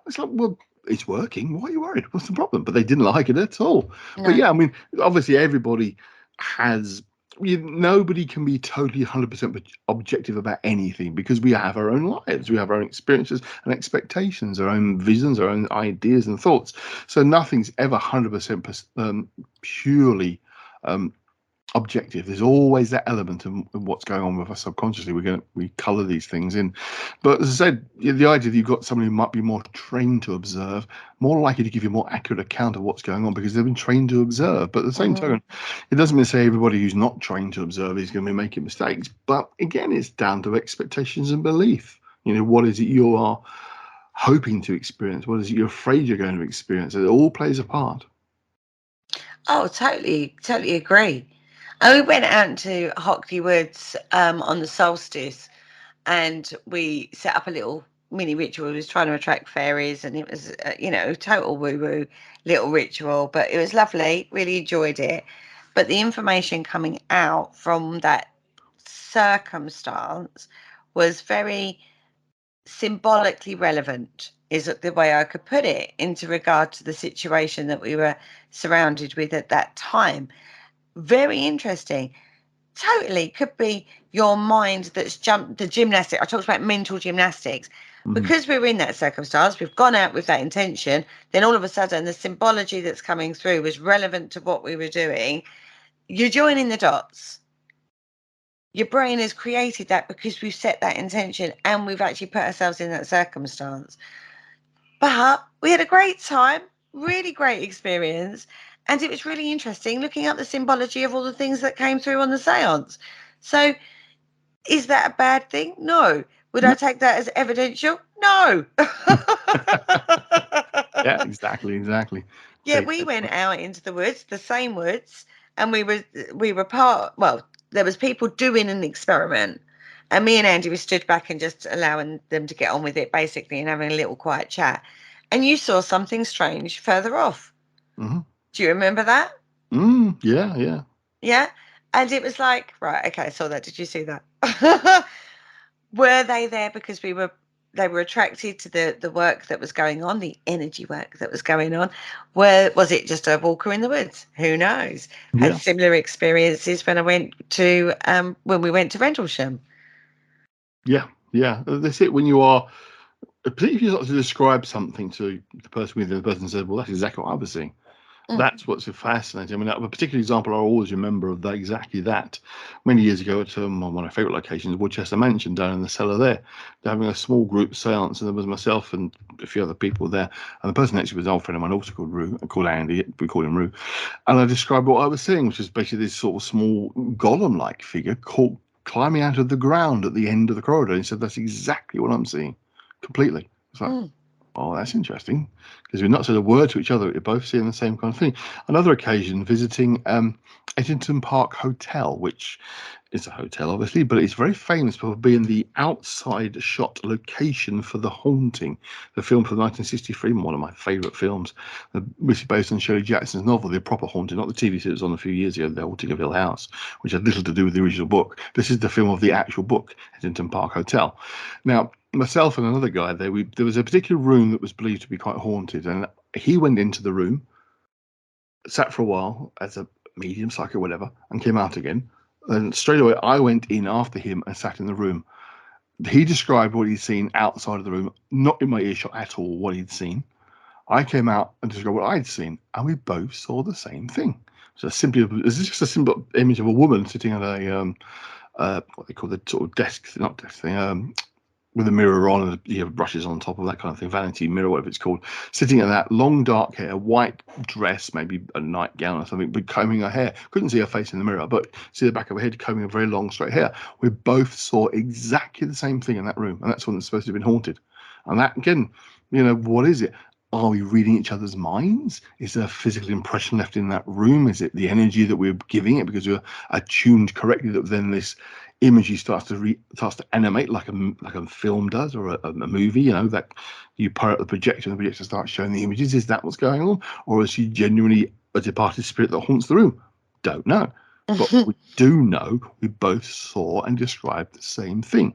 It's like, well, it's working. Why are you worried? What's the problem? But they didn't like it at all. No. But yeah, I mean, obviously everybody has. Nobody can be totally 100% objective about anything because we have our own lives, we have our own experiences and expectations, our own visions, our own ideas and thoughts. So nothing's ever 100% purely objective. There's always that element of what's going on with us subconsciously. We color these things in. But as I said, the idea that you've got somebody who might be more trained to observe, more likely to give you a more accurate account of what's going on because they've been trained to observe. But at the same token, it doesn't mean to say everybody who's not trained to observe is going to be making mistakes. But again, it's down to expectations and belief. What is it you are hoping to experience? What is it you're afraid you're going to experience? It all plays a part. Oh, totally agree. And we went out to Hockley Woods on the solstice, and we set up a little mini ritual. We was trying to attract fairies, and it was, total woo-woo little ritual, but it was lovely. Really enjoyed it. But the information coming out from that circumstance was very symbolically relevant, is the way I could put it, into regard to the situation that we were surrounded with at that time. Very interesting. Totally could be your mind that's jumped the gymnastics. I talked about mental gymnastics. Because we were in that circumstance, we've gone out with that intention, then all of a sudden the symbology that's coming through was relevant to what we were doing. You're joining the dots. Your brain has created that because we've set that intention and we've actually put ourselves in that circumstance. But we had a great time, really great experience. And it was really interesting looking at the symbology of all the things that came through on the seance. So is that a bad thing? No. Would I take that as evidential? No. Yeah, exactly. Yeah, we went out into the woods, the same woods, and we were part, well, there was people doing an experiment, and me and Andy were stood back and just allowing them to get on with it, basically, and having a little quiet chat. And you saw something strange further off. Do you remember that? Yeah. Yeah. And it was like, right, okay, I saw that. Did you see that? Were they there because they were attracted to the work that was going on, the energy work that was going on? Was it just a walker in the woods? Who knows? Had similar experiences when we went to Rendlesham. Yeah. That's it. When you are, particularly if you start to describe something to the person with it, the person says, well, that's exactly what I was seeing. That's what's so fascinating. I mean, a particular example I always remember of that, exactly that, many years ago at one of my favourite locations, Woodchester Mansion, down in the cellar there. They're having a small group seance, and there was myself and a few other people there. And the person next to me was an old friend of mine, also called Andy. We call him Roo. And I described what I was seeing, which is basically this sort of small golem-like figure climbing out of the ground at the end of the corridor. And he said, that's exactly what I'm seeing, completely. It's like, oh, that's interesting, because we've not said a word to each other. We're both seeing the same kind of thing. Another occasion, visiting Edgington Park Hotel, which is a hotel, obviously, but it's very famous for being the outside shot location for The Haunting, the film from 1963, one of my favourite films, which is based on Shirley Jackson's novel, The Proper Haunting, not the TV series on a few years ago, The Haunting of Hill House, which had little to do with the original book. This is the film of the actual book, Edgington Park Hotel. Now, myself and another guy there, there was a particular room that was believed to be quite haunted, and he went into the room, sat for a while as a medium, psychic, whatever, and came out again. And straight away, I went in after him and sat in the room. He described what he'd seen outside of the room, not in my earshot at all, what he'd seen. I came out and described what I'd seen, and we both saw the same thing. So simply, this is just a simple image of a woman sitting at a what they call the sort of desk, not desk thing, with a mirror on and you have brushes on top of that kind of thing, vanity mirror, whatever it's called, sitting in that long dark hair, white dress, maybe a nightgown or something, but combing her hair. Couldn't see her face in the mirror, but see the back of her head combing a very long straight hair. We both saw exactly the same thing in that room, and that's when it's supposed to have been haunted. And that, again, what is it? Are we reading each other's minds? Is there a physical impression left in that room? Is it the energy that we're giving it because we're attuned correctly that then this imagery starts to animate like a film does, or a movie, that you power up the projector and the projector starts showing the images? Is that what's going on? Or is she genuinely a departed spirit that haunts the room? Don't know. But we do know we both saw and described the same thing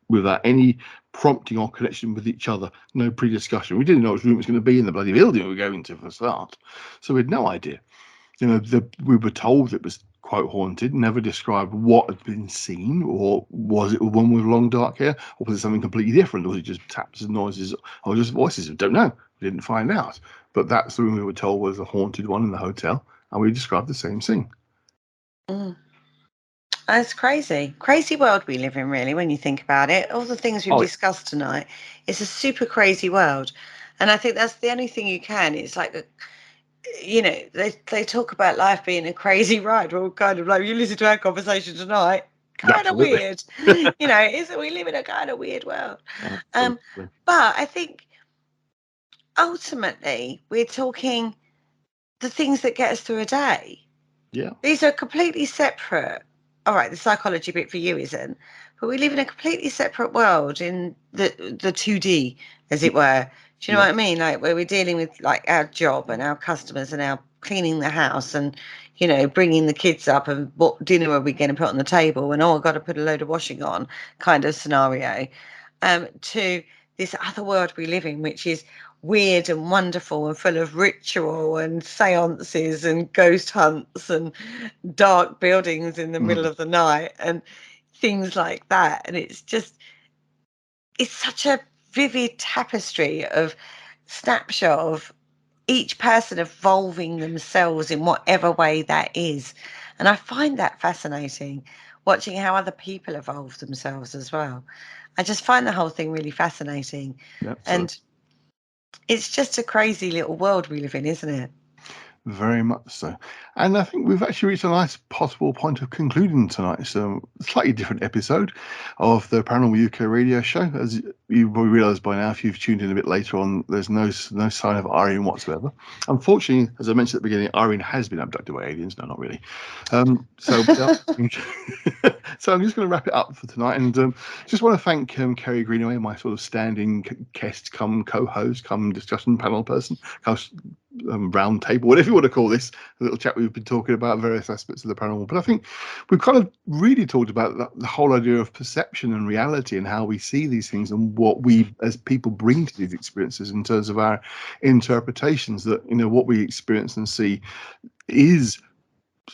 without any prompting or connection with each other, no pre-discussion. We didn't know which room it was going to be in the bloody building we were going to for a start, so we had no idea. We were told it was quote haunted, never described what had been seen, or was it a woman with long dark hair, or was it something completely different, or was it just taps and noises, or just voices? Don't know. We didn't find out. But that's the room we were told was a haunted one in the hotel, and we described the same thing. It's crazy world we live in, really, when you think about it. All the things we've discussed tonight, it's a super crazy world, and I think that's the only thing you can. It's like, they talk about life being a crazy ride. Well, kind of like, you listen to our conversation tonight, kind of weird. We live in a kind of weird world. But I think ultimately we're talking the things that get us through a day. Yeah, these are completely separate. All right, the psychology bit for you isn't, but we live in a completely separate world in the 2D, as it were. Do you know what I mean? Like, where we're dealing with like our job and our customers and our cleaning the house and, bringing the kids up and what dinner are we going to put on the table and, I've got to put a load of washing on kind of scenario, to this other world we live in, which is weird and wonderful and full of ritual and seances and ghost hunts and dark buildings in the middle of the night and things like that. And it's such a vivid tapestry of snapshot of each person evolving themselves in whatever way that is. And I find that fascinating, watching how other people evolve themselves as well. I just find the whole thing really fascinating. And it's just a crazy little world we live in, isn't it? Very much so. And I think we've actually reached a nice possible point of concluding tonight. So a slightly different episode of the Paranormal UK radio show. As you probably realise by now, if you've tuned in a bit later on, there's no sign of Irene whatsoever. Unfortunately, as I mentioned at the beginning, Irene has been abducted by aliens. No, not really. So I'm just going to wrap it up for tonight, and just want to thank Kerry Greenaway, my sort of standing guest, come co-host, come discussion panel person, round table, whatever you want to call this, a little chat we've been talking about various aspects of the paranormal. But I think we've kind of really talked about the whole idea of perception and reality and how we see these things and what we as people bring to these experiences in terms of our interpretations, that what we experience and see is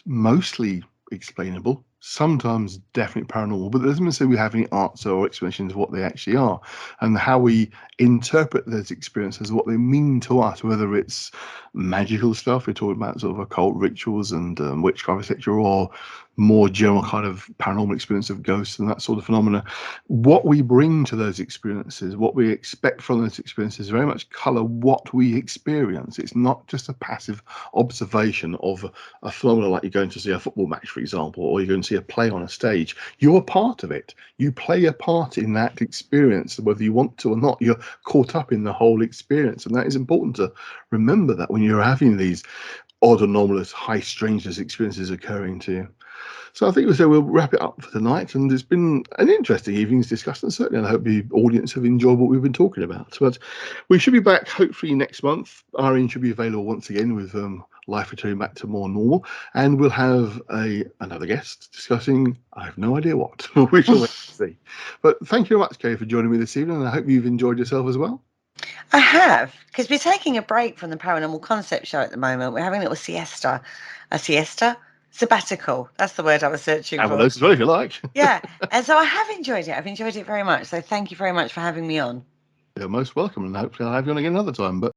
mostly explainable, sometimes definitely paranormal, but that doesn't mean to say we have any answer or explanations of what they actually are, and how we interpret those experiences, what they mean to us, whether it's magical stuff, we're talking about sort of occult rituals and witchcraft, etc., or more general kind of paranormal experience of ghosts and that sort of phenomena. What we bring to those experiences, what we expect from those experiences, very much colour what we experience. It's not just a passive observation of a phenomenon like you're going to see a football match, for example, or you're going to see a play on a stage. You're a part of it. You play a part in that experience, whether you want to or not. You're caught up in the whole experience, and that is important to remember, that when you're having these odd, anomalous, high strangeness experiences occurring to you. So I think we'll wrap it up for tonight, and it's been an interesting evening's discussion, certainly, and I hope the audience have enjoyed what we've been talking about. But we should be back hopefully next month. Irene should be available once again with life returning back to more normal, and we'll have another guest discussing, I have no idea what. We shall wait and see. But thank you very much, Kay, for joining me this evening, and I hope you've enjoyed yourself as well. I have, because we're taking a break from the Paranormal Concept Show at the moment. We're having a little sabbatical. That's the word I was searching Have for. one of those as well if you like. Yeah, and so I have enjoyed it. I've enjoyed it very much. So thank you very much for having me on. You're most welcome, and hopefully I'll have you on again another time. But